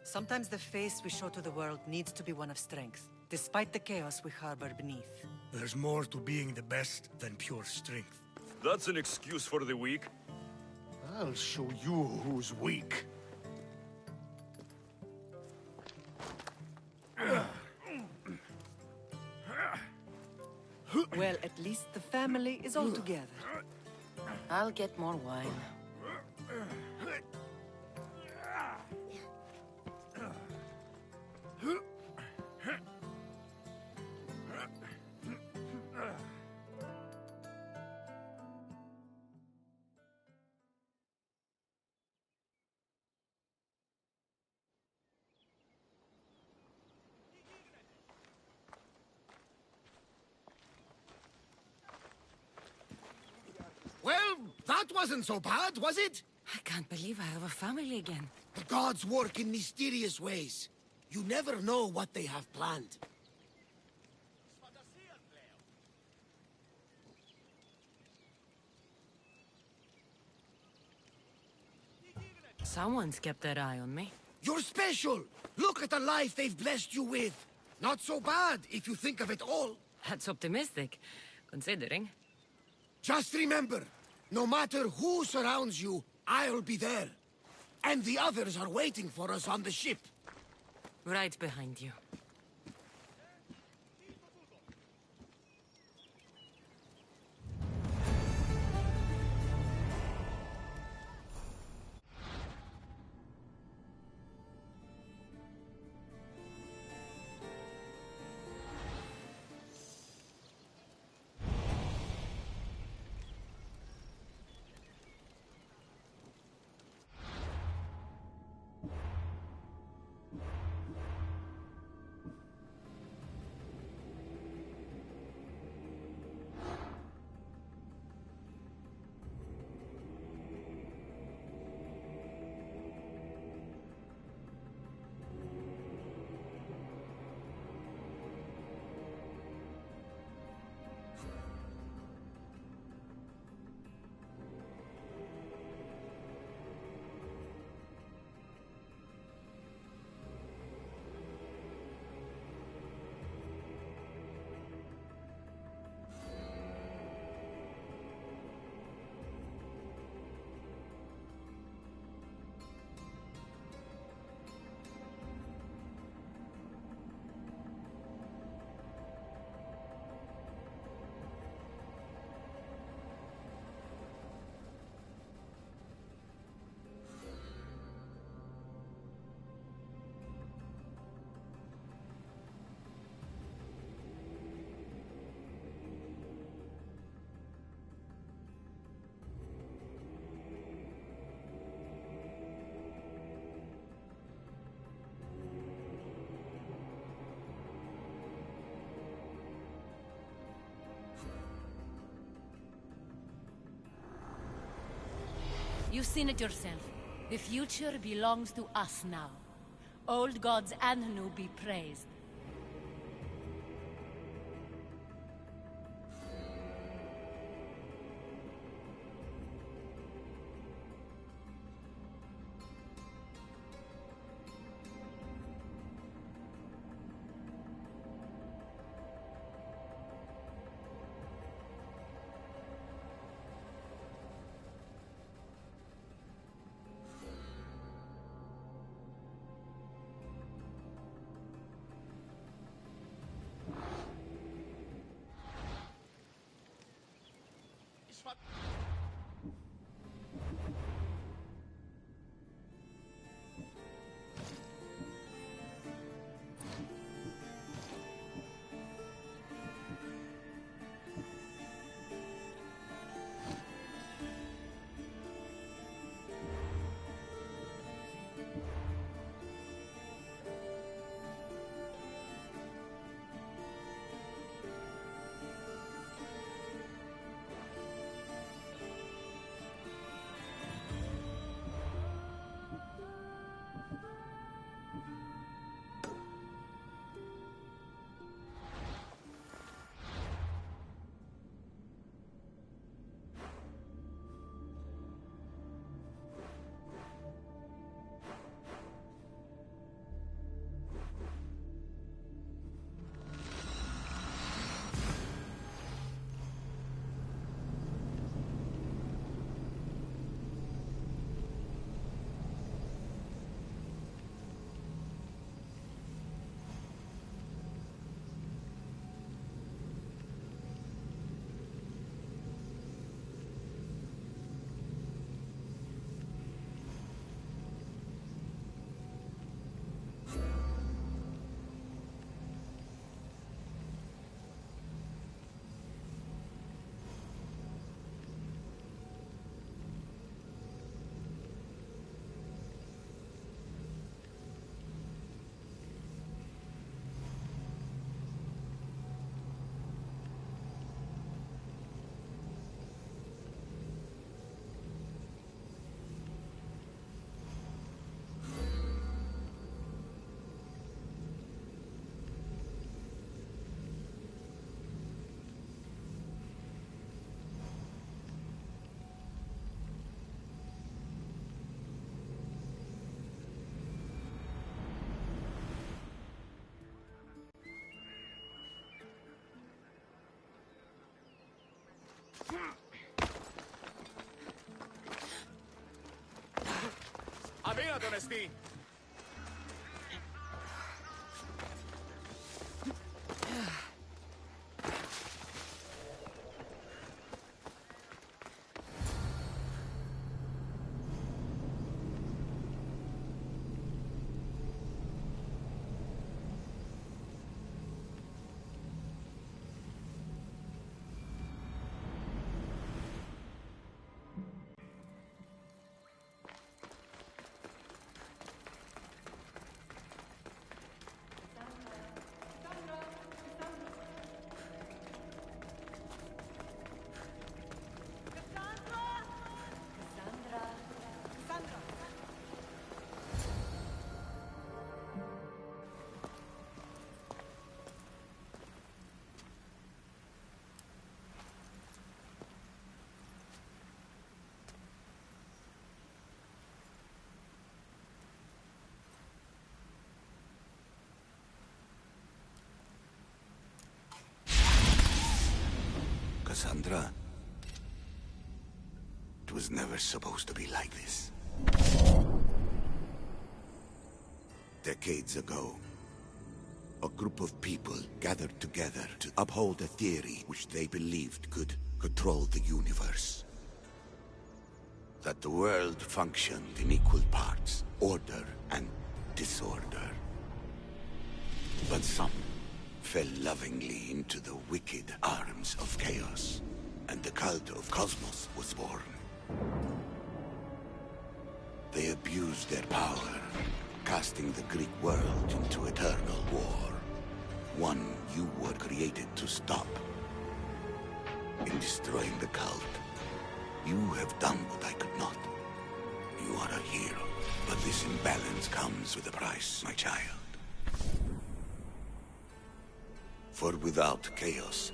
Speaker 14: Sometimes the face we show to the world needs to be one of strength, despite the chaos we harbor beneath.
Speaker 16: There's more to being the best than pure strength.
Speaker 13: That's an excuse for the weak.
Speaker 16: I'll show you who's weak.
Speaker 14: Well, at least the family is all together.
Speaker 1: I'll get more wine.
Speaker 17: Well, that wasn't so bad, was it?
Speaker 12: I can't believe I have a family again.
Speaker 17: The gods work in mysterious ways. You never know what they have planned.
Speaker 1: Someone's kept their eye on me.
Speaker 17: You're special! Look at the life they've blessed you with! Not so bad, if you think of it all.
Speaker 1: That's optimistic, considering.
Speaker 17: Just remember, no matter who surrounds you, I'll be there. And the others are waiting for us on the ship.
Speaker 1: Right behind you.
Speaker 18: You've seen it yourself. The future belongs to us now. Old gods and new be praised.
Speaker 9: honesty.
Speaker 13: Kasandra, it was never supposed to be like this. Decades ago, a group of people gathered together to uphold a theory which they believed could control the universe. That the world functioned in equal parts, order and disorder. But some fell lovingly into the wicked arms of chaos, and the cult of Cosmos was born. They abused their power, casting the Greek world into eternal war. One you were created to stop. In destroying the cult, you have done what I could not. You are a hero, but this imbalance comes with a price, my child. For without chaos,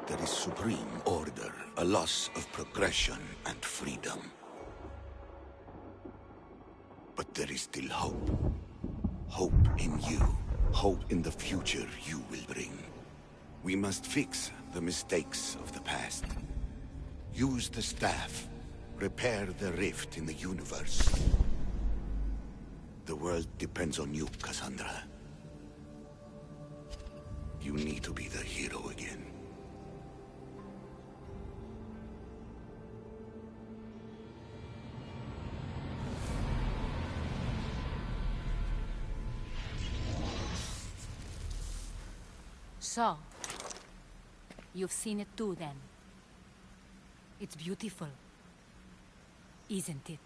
Speaker 13: there is supreme order, a loss of progression and freedom. But there is still hope. Hope in you. Hope in the future you will bring. We must fix the mistakes of the past. Use the staff. Repair the rift in the universe. The world depends on you, Kasandra. You need to be the hero again.
Speaker 18: So, you've seen it too, then. It's beautiful, isn't it?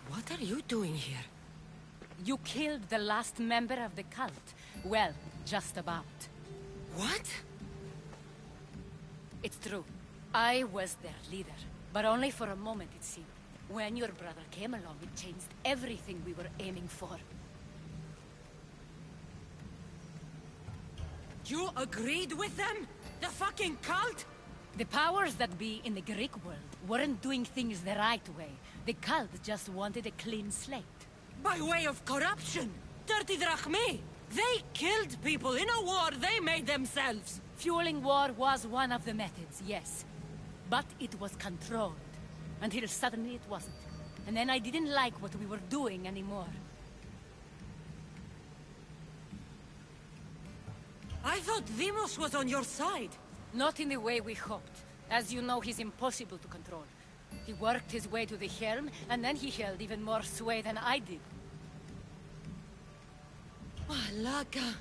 Speaker 12: What are you doing here?
Speaker 18: You killed the last member of the cult. Well, just about.
Speaker 12: What?
Speaker 18: It's true. I was their leader, but only for a moment, it seemed. When your brother came along, it changed everything we were aiming for.
Speaker 12: You agreed with them? The fucking cult?
Speaker 18: The powers that be in the Greek world weren't doing things the right way. The cult just wanted a clean slate.
Speaker 12: By way of corruption! Dirty drachmi! They killed people in a war they made themselves!
Speaker 18: Fueling war was one of the methods, yes. But it was controlled. Until suddenly it wasn't. And then I didn't like what we were doing anymore.
Speaker 12: I thought Demos was on your side.
Speaker 18: Not in the way we hoped. As you know, he's impossible to control. He worked his way to the helm, and then he held even more sway than I did.
Speaker 12: Malaka,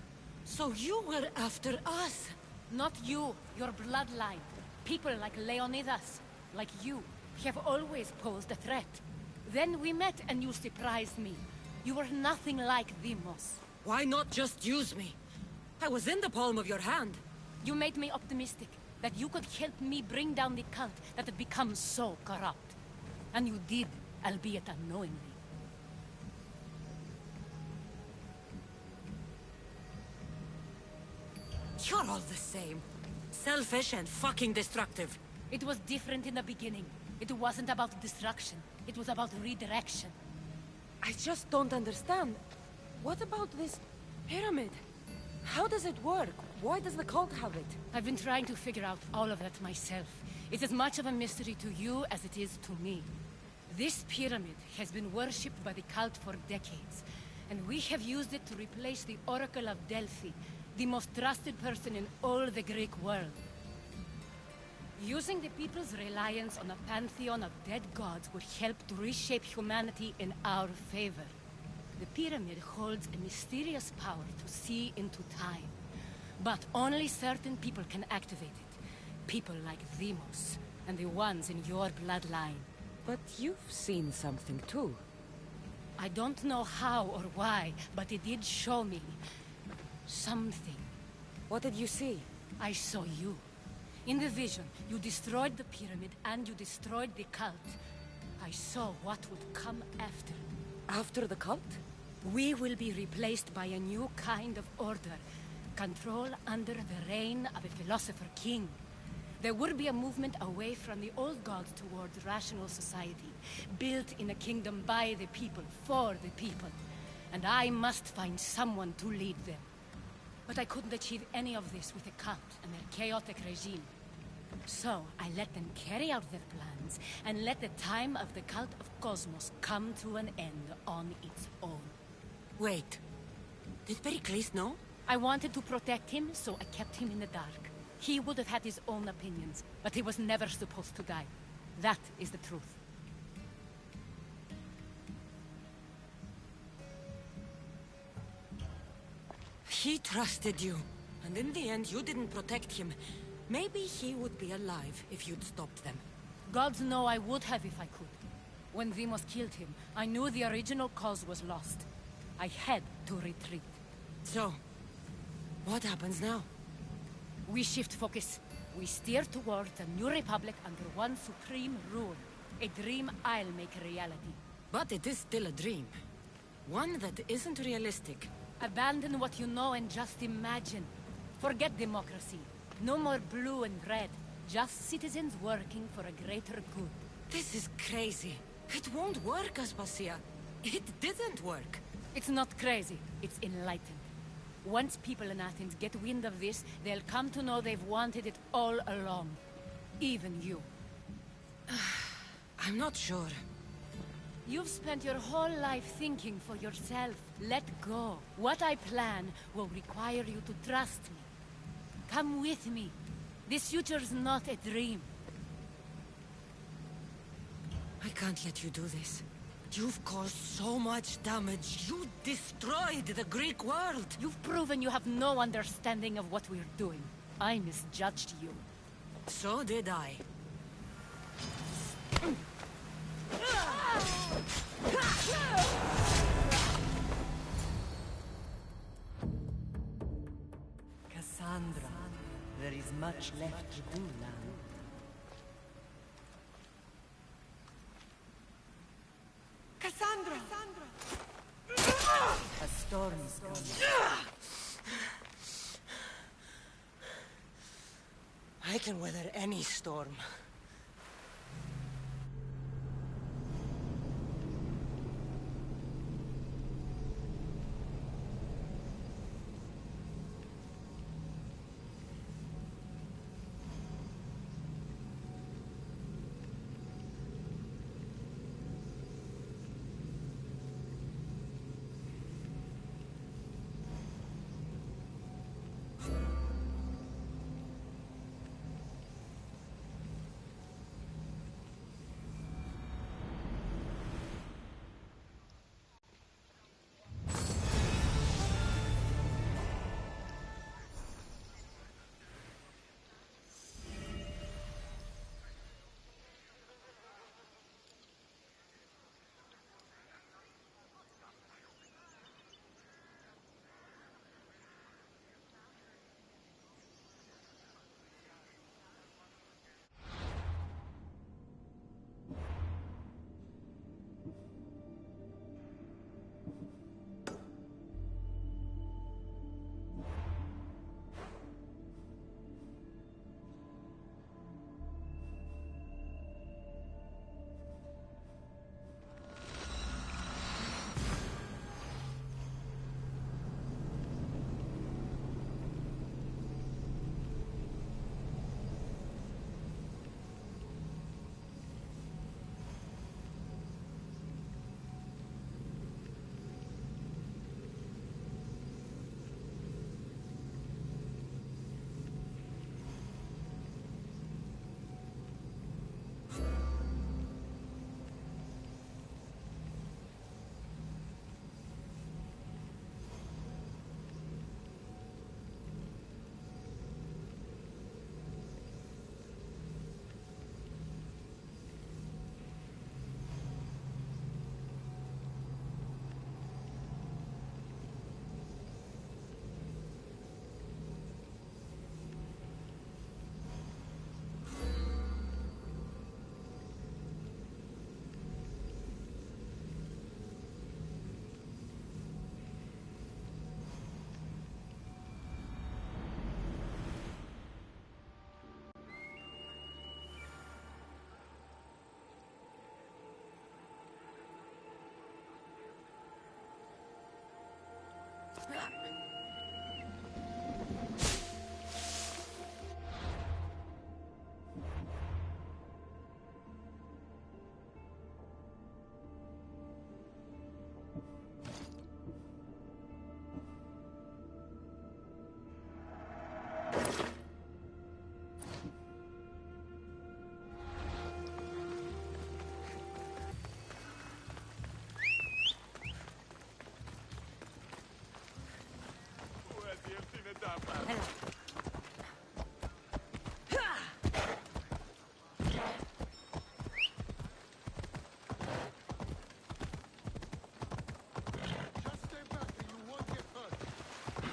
Speaker 12: so you were after us?
Speaker 18: Not you, your bloodline. People like Leonidas, like you, have always posed a threat. Then we met and you surprised me. You were nothing like Demos.
Speaker 12: Why not just use me? I was in the palm of your hand.
Speaker 18: You made me optimistic that you could help me bring down the cult that had become so corrupt. And you did, albeit unknowingly.
Speaker 12: You're all the same. Selfish and fucking destructive.
Speaker 18: It was different in the beginning. It wasn't about destruction. It was about redirection.
Speaker 12: I just don't understand. What about this pyramid? How does it work? Why does the cult have it?
Speaker 18: I've been trying to figure out all of that myself. It's as much of a mystery to you as it is to me. This pyramid has been worshipped by the cult for decades, and we have used it to replace the Oracle of Delphi, the most trusted person in all the Greek world. Using the people's reliance on a pantheon of dead gods would help to reshape humanity in our favor. The pyramid holds a mysterious power to see into time, but only certain people can activate it. People like Demos, and the ones in your bloodline.
Speaker 12: But you've seen something too.
Speaker 18: I don't know how or why, but it did show me something.
Speaker 12: What did you see?
Speaker 18: I saw you. In the vision, you destroyed the pyramid and you destroyed the cult. I saw what would come after.
Speaker 12: After the cult?
Speaker 18: We will be replaced by a new kind of order. Control under the reign of a philosopher king. There would be a movement away from the old gods towards rational society, built in a kingdom by the people, for the people. And I must find someone to lead them. But I couldn't achieve any of this with the cult and their chaotic regime. So I let them carry out their plans, and let the time of the cult of Cosmos come to an end on its own.
Speaker 12: Wait. Did Pericles know?
Speaker 18: I wanted to protect him, so I kept him in the dark. He would have had his own opinions, but he was never supposed to die. That is the truth.
Speaker 12: He trusted you, and in the end you didn't protect him. Maybe he would be alive if you'd stopped them.
Speaker 18: Gods know I would have if I could. When Demos killed him, I knew the original cause was lost. I had to retreat.
Speaker 12: So, what happens now?
Speaker 18: We shift focus. We steer towards a new republic under one supreme rule. A dream I'll make a reality.
Speaker 12: But it is still a dream. One that isn't realistic.
Speaker 18: Abandon what you know and just imagine. Forget democracy. No more blue and red. Just citizens working for a greater good.
Speaker 12: This is crazy. It won't work, Aspasia. It didn't work.
Speaker 18: It's not crazy. It's enlightened. Once people in Athens get wind of this, they'll come to know they've wanted it all along. Even you.
Speaker 12: I'm not sure.
Speaker 18: You've spent your whole life thinking for yourself. Let go. What I plan will require you to trust me. Come with me. This future's not a dream.
Speaker 12: I can't let you do this. You've caused so much damage. You destroyed the Greek world.
Speaker 18: You've proven you have no understanding of what we're doing. I misjudged you.
Speaker 12: So did I.
Speaker 14: Cassandra, there is much left to do now.
Speaker 12: Cassandra!
Speaker 14: A storm is coming.
Speaker 12: I can weather any storm.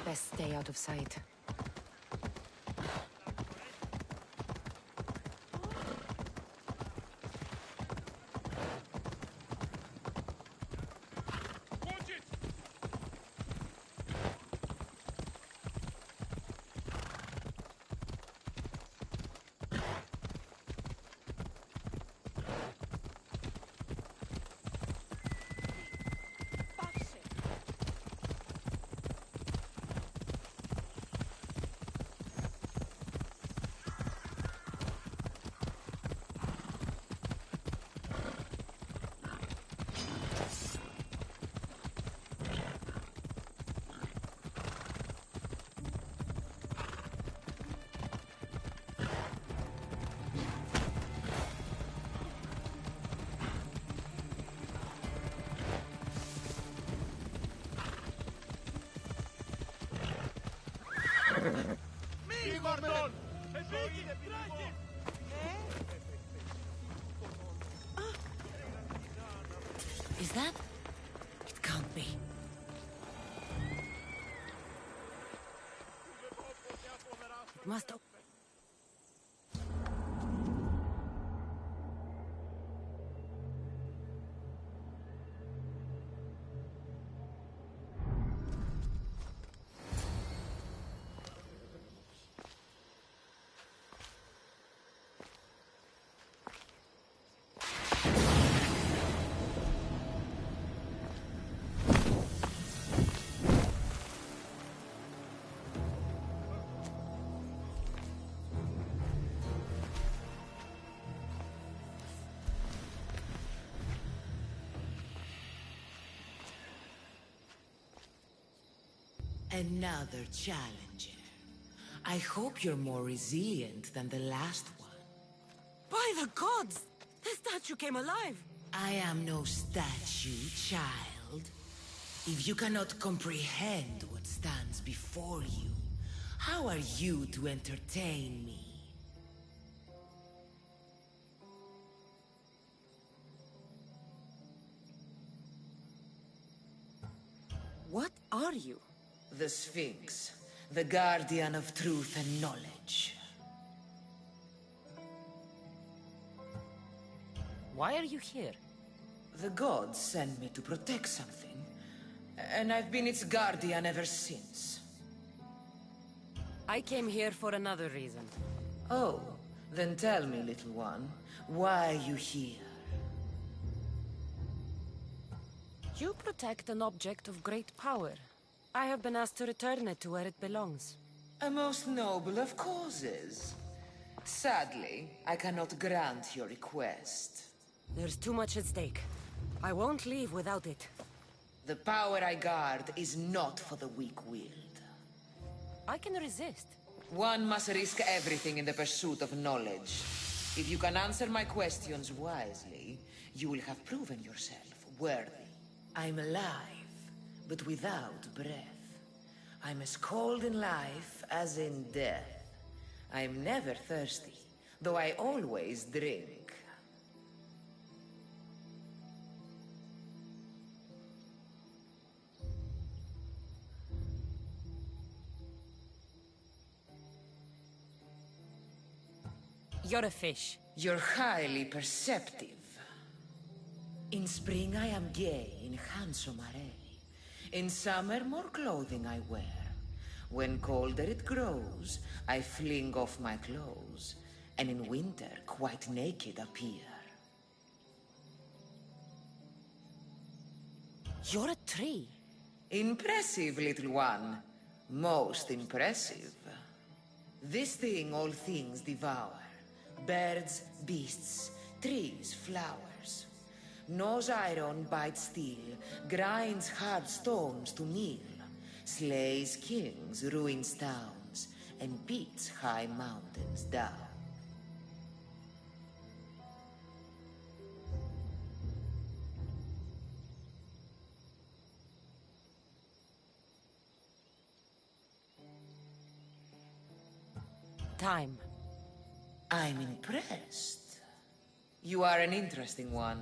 Speaker 12: Best stay out of sight. Is that? It can't be. It must.
Speaker 19: Another challenger. I hope you're more resilient than the last one.
Speaker 12: By the gods! The statue came alive!
Speaker 19: I am no statue, child. If you cannot comprehend what stands before you, how are you to entertain me?
Speaker 12: What are you?
Speaker 19: The Sphinx, the guardian of truth and knowledge.
Speaker 12: Why are you here?
Speaker 19: The gods sent me to protect something, and I've been its guardian ever since.
Speaker 12: I came here for another reason.
Speaker 19: Oh, then tell me, little one, why are you here?
Speaker 12: You protect an object of great power. I have been asked to return it to where it belongs.
Speaker 19: A most noble of causes. Sadly, I cannot grant your request.
Speaker 12: There's too much at stake. I won't leave without it.
Speaker 19: The power I guard is not for the weak-willed.
Speaker 12: I can resist.
Speaker 19: One must risk everything in the pursuit of knowledge. If you can answer my questions wisely, you will have proven yourself worthy. I'm alive, but without breath. I'm as cold in life as in death. I'm never thirsty, though I always drink.
Speaker 12: You're a fish.
Speaker 19: You're highly perceptive. In spring I am gay in handsome array. In summer more clothing I wear. When colder it grows, I fling off my clothes, and in winter quite naked appear.
Speaker 12: You're a tree.
Speaker 19: Impressive, little one. Most impressive. This thing all things devour. Birds, beasts, trees, flowers. Gnaws iron, bites steel, grinds hard stones to meal, slays kings, ruins towns, and beats high mountains down.
Speaker 1: time.
Speaker 19: I'm impressed. You are an interesting one.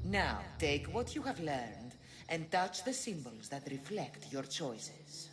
Speaker 19: Now, take what you have learned and touch the symbols that reflect your choices.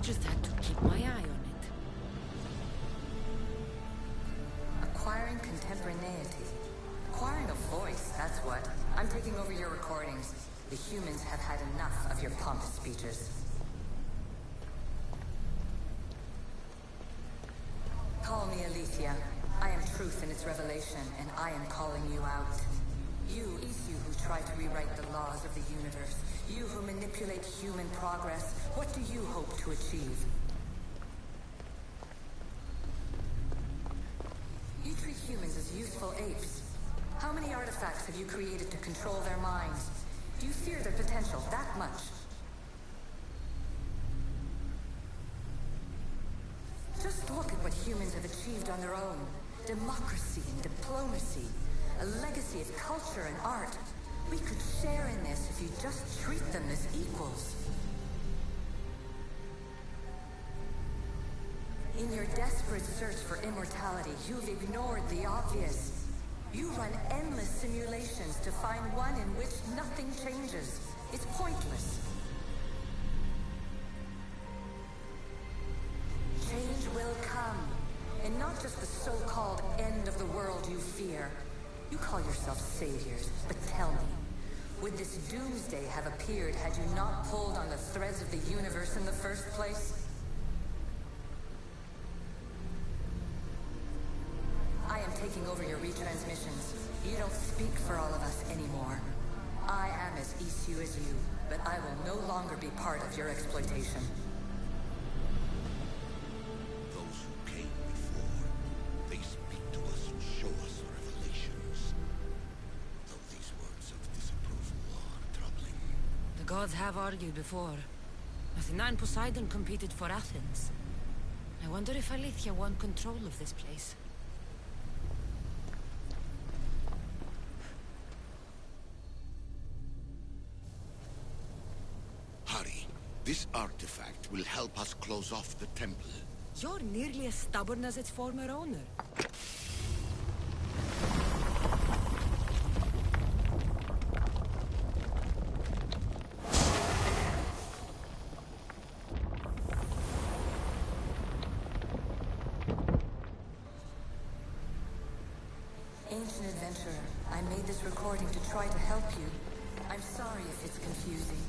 Speaker 1: just had to keep my eye on it.
Speaker 20: Acquiring contemporaneity. Acquiring a voice, that's what. I'm taking over your recordings. The humans have had enough of your pompous speeches. Call me Aletheia. I am truth in its revelation, and I am calling you out. You, it's you who try to rewrite the laws of the universe. You who manipulate human progress. What do you hope to achieve? You treat humans as useful apes. How many artifacts have you created to control their minds? Do you fear their potential that much? Just look at what humans have achieved on their own. Democracy and diplomacy. A legacy of culture and art. We could share in this if you just treat them as equals. In your desperate search for immortality, you've ignored the obvious. You run endless simulations to find one in which nothing changes. It's pointless. Change will come. And not just the so-called end of the world you fear. You call yourself saviors, but tell me, would this doomsday have appeared had you not pulled on the threads of the universe in the first place? I am taking over your retransmissions. You don't speak for all of us anymore. I am as issue as you, but I will no longer be part of your exploitation.
Speaker 13: Those who came before, they speak to us and show us revelations. Though these words of disapproval are troubling.
Speaker 12: The gods have argued before. Athena and Poseidon competed for Athens. I wonder if Alethea won control of this place.
Speaker 13: Hurry. This artifact will help us close off the temple.
Speaker 12: You're nearly as stubborn as its former owner.
Speaker 20: Ancient adventurer, I made this recording to try to help you. I'm sorry if it's confusing.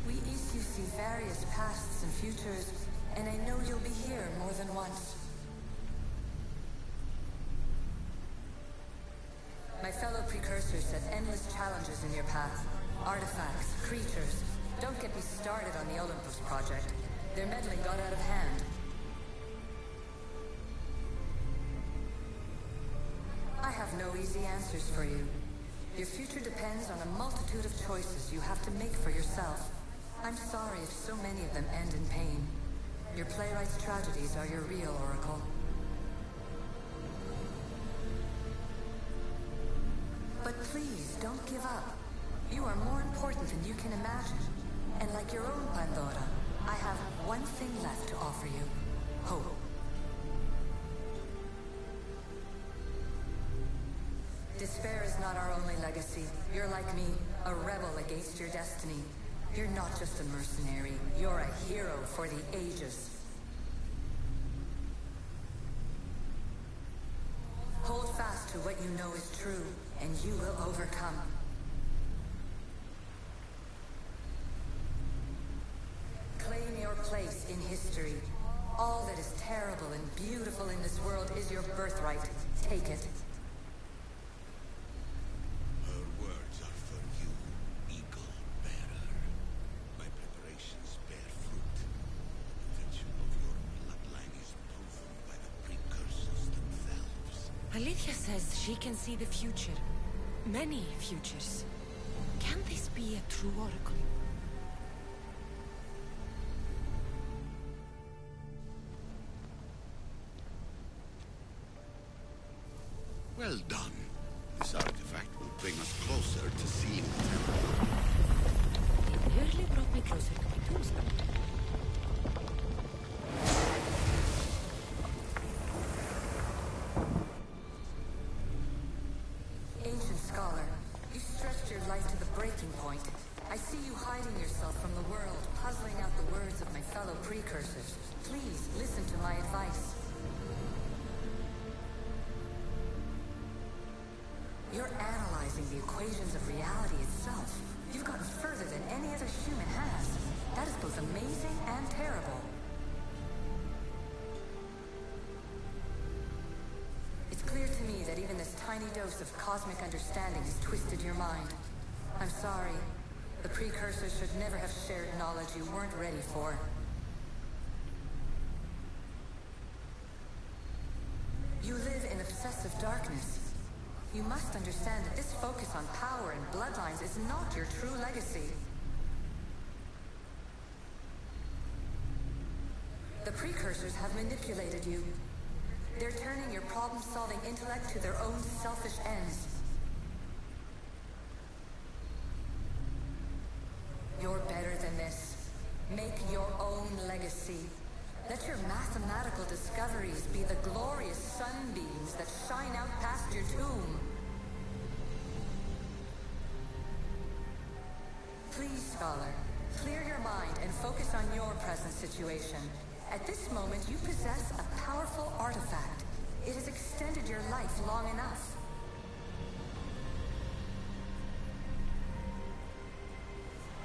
Speaker 20: We Issue see various pasts and futures, and I know you'll be here more than once. My fellow precursors set endless challenges in your path. Artifacts, creatures. Don't get me started on the Olympus project. Their meddling got out of hand. I have no easy answers for you. Your future depends on a multitude of choices you have to make for yourself. I'm sorry if so many of them end in pain. Your playwright's tragedies are your real oracle. But please, don't give up. You are more important than you can imagine. And like your own Pandora, I have one thing left to offer you. Hope. Despair is not our only legacy. You're like me, a rebel against your destiny. You're not just a mercenary, you're a hero for the ages. Hold fast to what you know is true, and you will overcome. Claim your place in history. All that is terrible and beautiful in this world is your birthright. Take it.
Speaker 13: Her words are for you, eagle bearer. My preparations bear fruit. The virtue of your bloodline is proven by the precursors themselves.
Speaker 12: Alethea says she can see the future. Many futures. Can this be a true oracle?
Speaker 13: Well done. This artifact will bring us closer to seeing the temple.
Speaker 12: It nearly brought me closer to my tombstone.
Speaker 20: Ancient scholar, you stretched your life to the breaking point. I see you hiding yourself from the world, puzzling out the words of my fellow precursors. Please, listen to my advice. You're analyzing the equations of reality itself. You've gotten further than any other human has. That is both amazing and terrible. It's clear to me that even this tiny dose of cosmic understanding has twisted your mind. I'm sorry. The precursors should never have shared knowledge you weren't ready for. You live in obsessive darkness. You must understand that this focus on power and bloodlines is not your true legacy. The precursors have manipulated you. They're turning your problem-solving intellect to their own selfish ends. You're better than this. Make your own legacy. Let your mathematical discoveries be the glorious sunbeams that shine out past your tomb. Please, Scholar, clear your mind and focus on your present situation. At this moment, you possess a powerful artifact. It has extended your life long enough.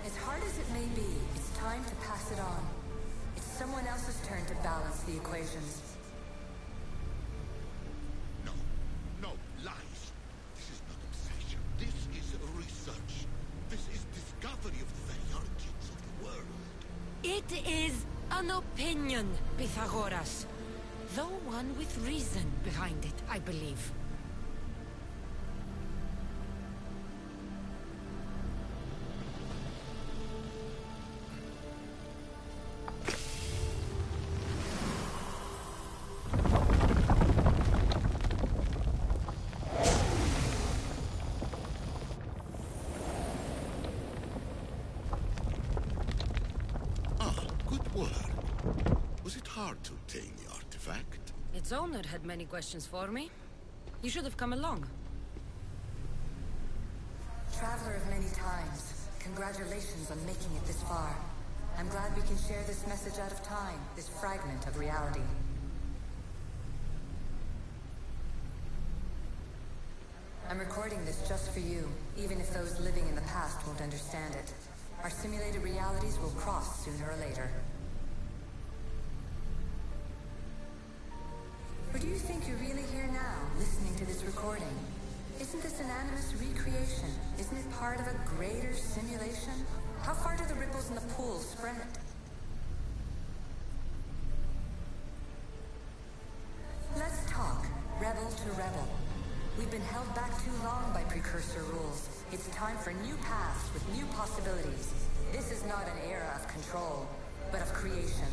Speaker 20: As hard as it may be, it's time to pass it on. It's someone else's turn to balance the equations.
Speaker 13: No, lies. This is not obsession. This is research. This is discovery of the very origins of the world.
Speaker 12: It is an opinion, Pythagoras. Though one with reason behind it, I believe.
Speaker 13: Hard to obtain the artifact.
Speaker 12: Its owner had many questions for me. You should have come along.
Speaker 20: Traveler of many times, congratulations on making it this far. I'm glad we can share this message out of time, this fragment of reality. I'm recording this just for you, even if those living in the past won't understand it. Our simulated realities will cross sooner or later. Or do you think you're really here now, listening to this recording? Isn't this an animus recreation? Isn't it part of a greater simulation? How far do the ripples in the pool spread? Let's talk, rebel to rebel. We've been held back too long by precursor rules. It's time for new paths with new possibilities. This is not an era of control, but of creation.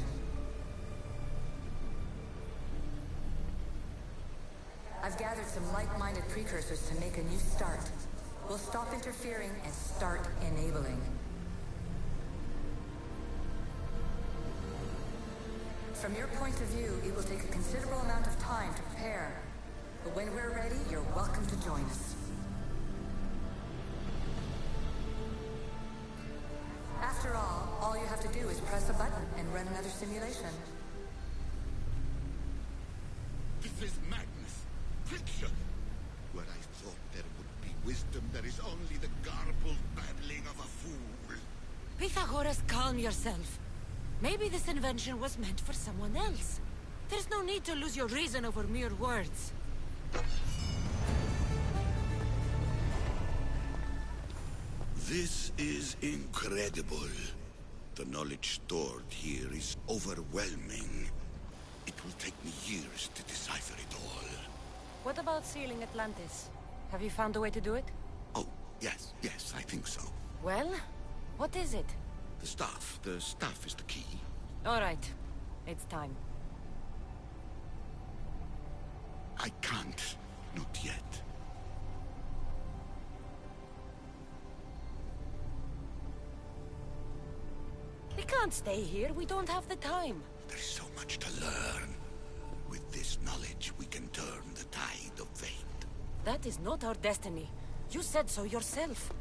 Speaker 20: I've gathered some like-minded precursors to make a new start. We'll stop interfering and start enabling. From your point of view, it will take a considerable amount of time to prepare. But when we're ready, you're welcome to join us. After all you have to do is press a button and run another simulation.
Speaker 13: This is madness. Fiction! Where I thought there would be wisdom, there is only the garbled babbling of a fool.
Speaker 12: Pythagoras, calm yourself. Maybe this invention was meant for someone else. There's no need to lose your reason over mere words.
Speaker 13: This is incredible. The knowledge stored here is overwhelming. It will take me years to decipher it all.
Speaker 12: What about sealing Atlantis? Have you found a way to do it?
Speaker 13: Oh, yes, I think so.
Speaker 12: Well, what is it?
Speaker 13: The staff is the key.
Speaker 12: All right, it's time.
Speaker 13: I can't, not yet.
Speaker 12: We can't stay here, we don't have the time.
Speaker 13: There's so much to learn. With this knowledge, we can turn the tide of fate.
Speaker 12: That is not our destiny. You said so yourself.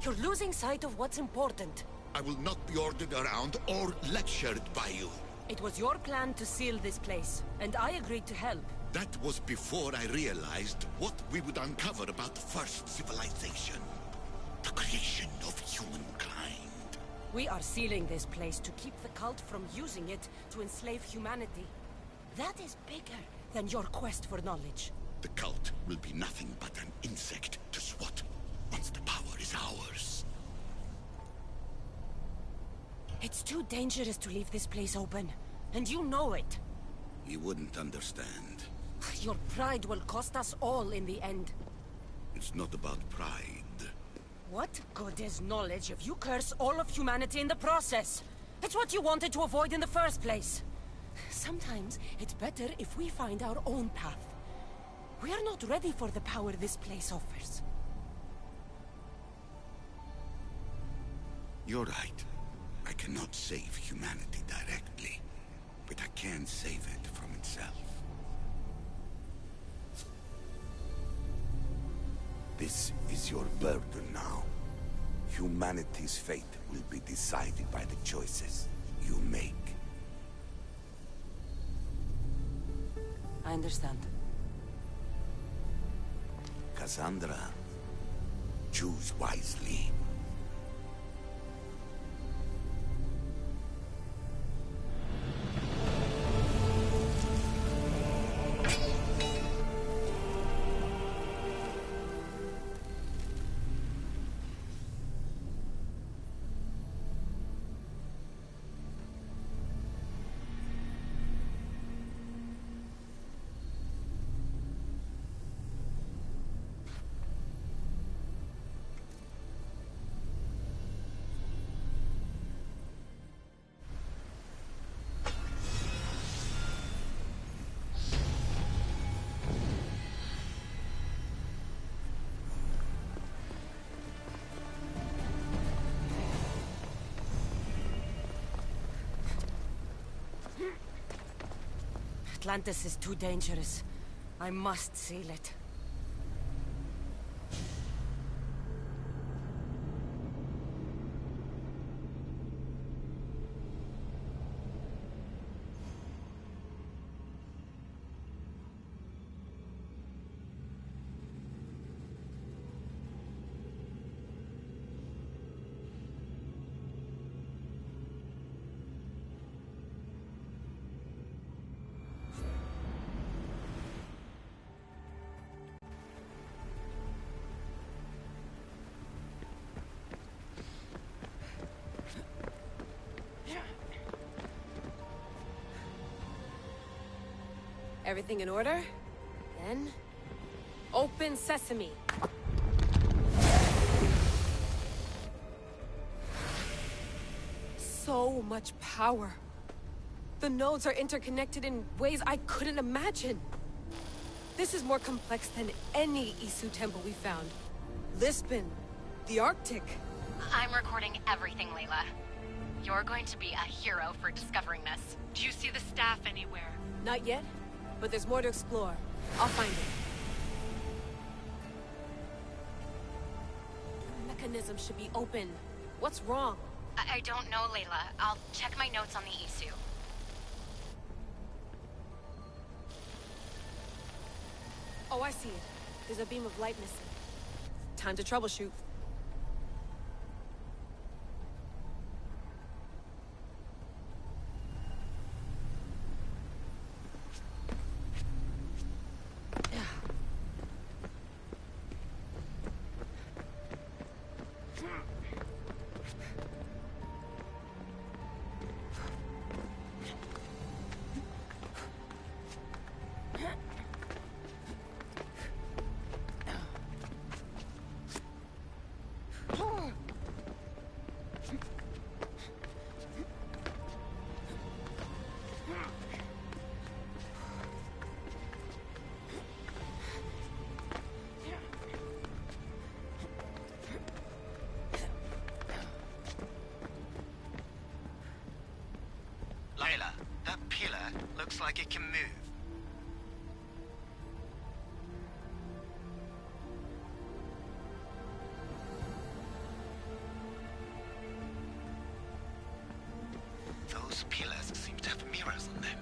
Speaker 12: You're losing sight of what's important.
Speaker 13: I will not be ordered around or lectured by you.
Speaker 12: It was your plan to seal this place, and I agreed to help.
Speaker 13: That was before I realized what we would uncover about the first civilization. The creation of humankind.
Speaker 12: We are sealing this place to keep the cult from using it to enslave humanity. That is bigger than your quest for knowledge.
Speaker 13: The cult will be nothing but an insect to swat once the power is ours.
Speaker 12: It's too dangerous to leave this place open, and you know it.
Speaker 13: You wouldn't understand.
Speaker 12: Your pride will cost us all in the end.
Speaker 13: It's not about pride.
Speaker 12: What good is knowledge if you curse all of humanity in the process? It's what you wanted to avoid in the first place. Sometimes it's better if we find our own path. We are not ready for the power this place offers.
Speaker 13: You're right. I cannot save humanity directly, but I can save it from itself. This is your burden now. Humanity's fate will be decided by the choices you make.
Speaker 12: I understand.
Speaker 13: Kasandra, choose wisely.
Speaker 12: Atlantis is too dangerous. I must seal it. Everything in order? Then... open sesame! So much power. The nodes are interconnected in ways I couldn't imagine. This is more complex than any Isu temple we found. Lisbon, the Arctic.
Speaker 21: I'm recording everything, Layla. You're going to be a hero for discovering this. Do you see the staff anywhere?
Speaker 12: Not yet, but there's more to explore. I'll find it. The mechanism should be open. What's wrong?
Speaker 21: I don't know, Layla. I'll check my notes on the Isu.
Speaker 12: Oh, I see it. There's a beam of light missing. Time to troubleshoot.
Speaker 4: Layla, that pillar looks like it can move. Those pillars seem to have mirrors on them.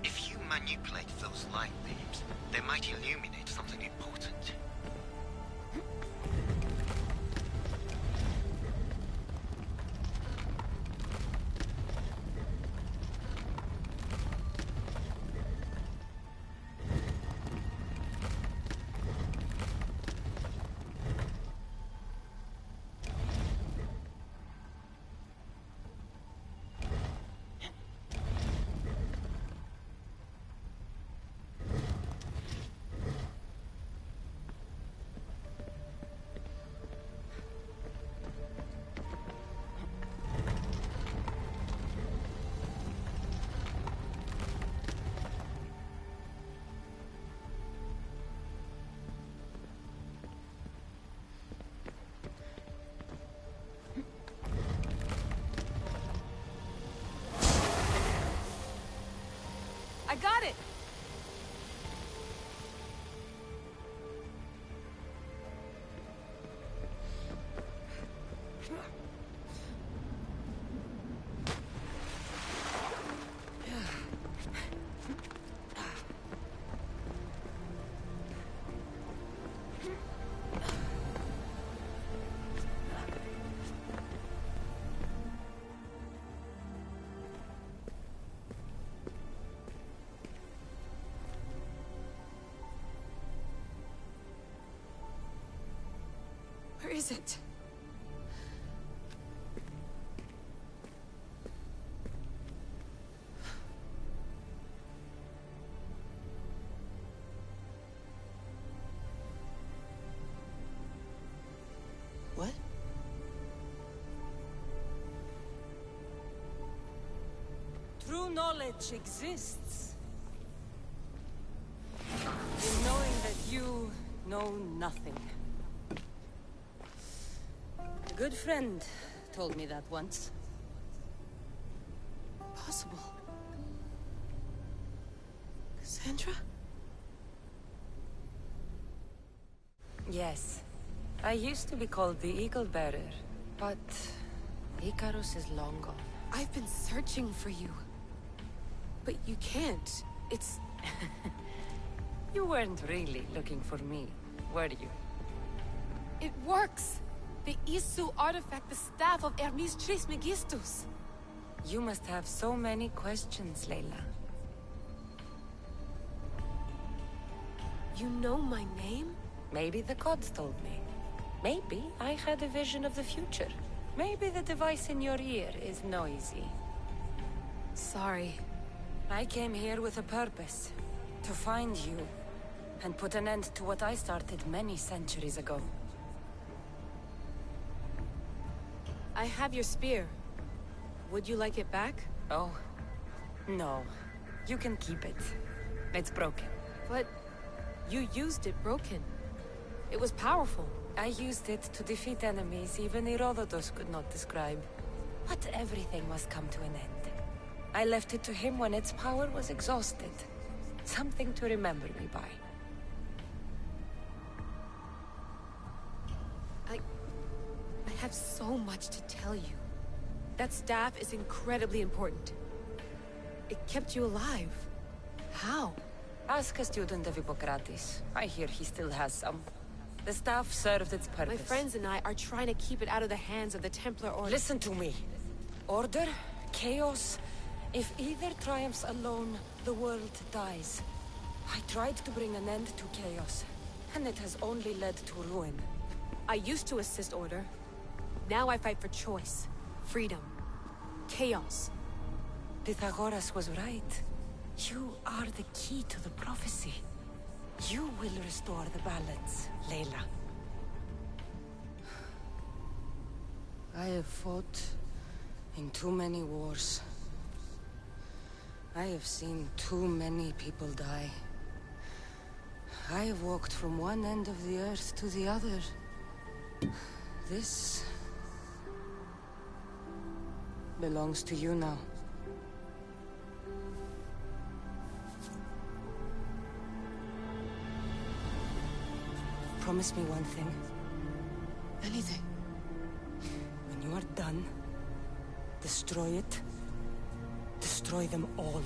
Speaker 4: If you manipulate those light beams, they might illuminate something important.
Speaker 1: got it!
Speaker 12: Where is it? What? True knowledge exists. In knowing that you know nothing. A good friend told me that once. Possible. Cassandra? Yes. I used to be called the Eagle Bearer, but Icarus is long gone. I've been searching for you. But you can't. It's... You weren't really looking for me, were you?
Speaker 1: It works! The Isu artifact, the staff of Hermes Trismegistus.
Speaker 12: You must have so many questions, Layla.
Speaker 1: You know my name?
Speaker 12: Maybe the gods told me. Maybe I had a vision of the future. Maybe the device in your ear is noisy.
Speaker 1: Sorry.
Speaker 12: I came here with a purpose. To find you. And put an end to what I started many centuries ago.
Speaker 1: I have your spear. Would you like it back?
Speaker 12: Oh. No. You can keep it. It's broken.
Speaker 1: But... you used it broken. It was powerful.
Speaker 12: I used it to defeat enemies even Herodotus could not describe. But everything must come to an end. I left it to him when its power was exhausted. Something to remember me by.
Speaker 1: I have so much to tell you. That staff is incredibly important. It kept you alive. How?
Speaker 12: Ask a student of Hippocrates. I hear he still has some. The staff served its purpose.
Speaker 1: My friends and I are trying to keep it out of the hands of the Templar Order.
Speaker 12: Listen to me. Order, chaos. If either triumphs alone, the world dies. I tried to bring an end to chaos, and it has only led to ruin.
Speaker 1: I used to assist Order. Now I fight for choice, freedom, chaos.
Speaker 12: Pythagoras was right. You are the key to the prophecy. You will restore the balance, Layla. I have fought in too many wars. I have seen too many people die. I have walked from one end of the earth to the other. This belongs to you now. Promise me one thing.
Speaker 1: Anything.
Speaker 12: When you are done, destroy it. Destroy them all.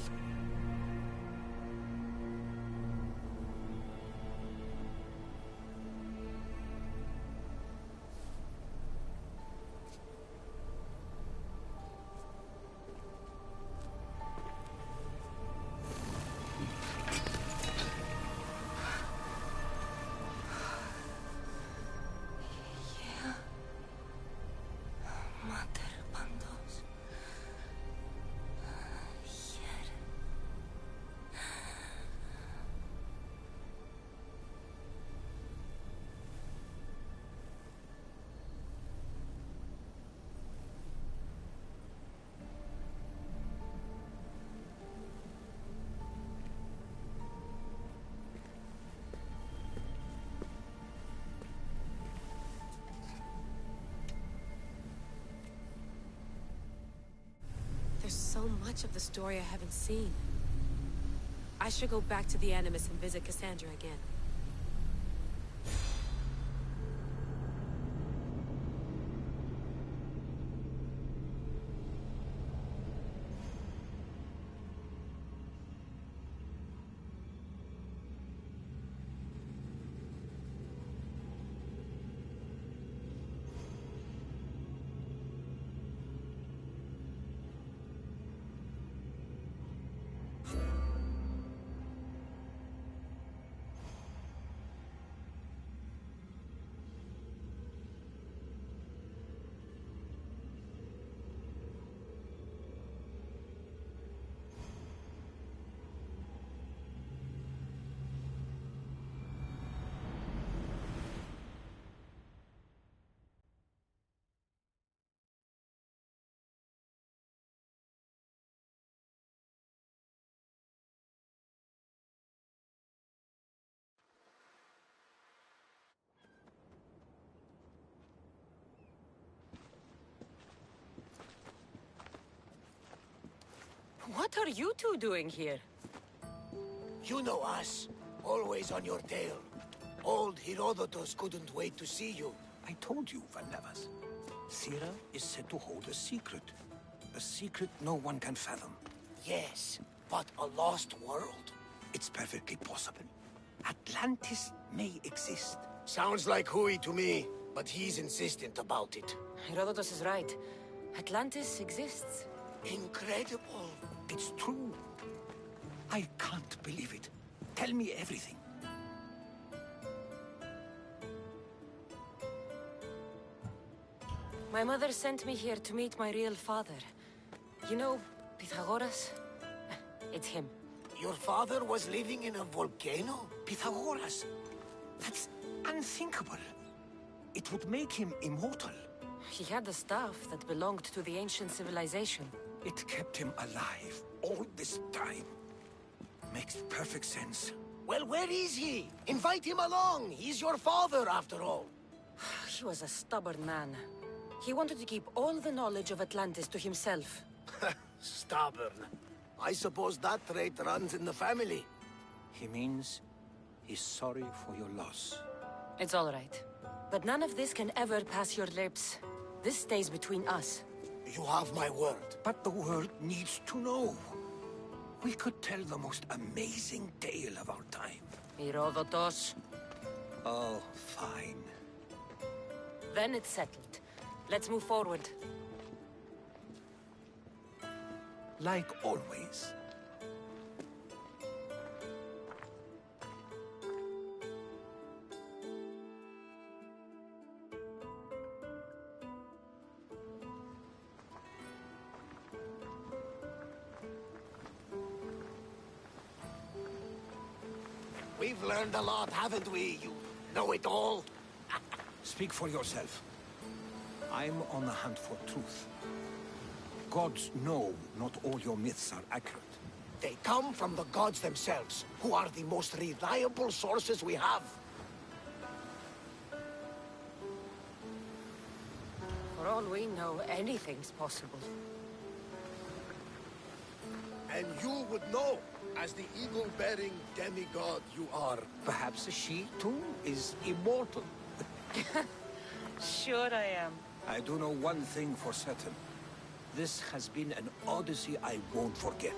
Speaker 1: There's so much of the story I haven't seen.
Speaker 7: I should go back to the Animus and visit Kasandra again.
Speaker 12: What are you two doing here?
Speaker 17: You know us. Always on your tail. Old Herodotus couldn't wait to see you.
Speaker 22: I told you, Van Nevers. Thera is said to hold a secret. A secret no one can fathom.
Speaker 17: Yes, but a lost world?
Speaker 22: It's perfectly possible. Atlantis may exist.
Speaker 17: Sounds like Hui to me, but he's insistent about it.
Speaker 12: Herodotus is right. Atlantis exists.
Speaker 17: Incredible.
Speaker 22: It's true. I can't believe it. Tell me everything.
Speaker 12: My mother sent me here to meet my real father. You know, Pythagoras? It's him.
Speaker 17: Your father was living in a volcano?
Speaker 22: Pythagoras? That's unthinkable. It would make him immortal.
Speaker 12: He had the staff that belonged to the ancient civilization.
Speaker 22: It kept him alive all this time. Makes perfect sense.
Speaker 17: Well, where is he? Invite him along. He's your father, after all.
Speaker 12: He was a stubborn man. He wanted to keep all the knowledge of Atlantis to himself.
Speaker 17: Stubborn. I suppose that trait runs in the family.
Speaker 22: He means he's sorry for your loss.
Speaker 12: It's all right. But none of this can ever pass your lips. This stays between us.
Speaker 17: You have my word.
Speaker 22: But the world needs to know. We could tell the most amazing tale of our time.
Speaker 12: Herodotus.
Speaker 22: Oh, fine.
Speaker 12: Then it's settled. Let's move forward.
Speaker 22: Like always.
Speaker 17: We've learned a lot, haven't we? You know-it-all.
Speaker 22: Speak for yourself. I'm on the hunt for truth. Gods know not all your myths are accurate.
Speaker 17: They come from the gods themselves, who are the most reliable sources we have.
Speaker 12: For all we know, anything's possible.
Speaker 17: And you would know, as the eagle-bearing demigod you are.
Speaker 22: Perhaps she, too, is immortal.
Speaker 12: Sure I am.
Speaker 22: I do know one thing for certain. This has been an odyssey I won't forget.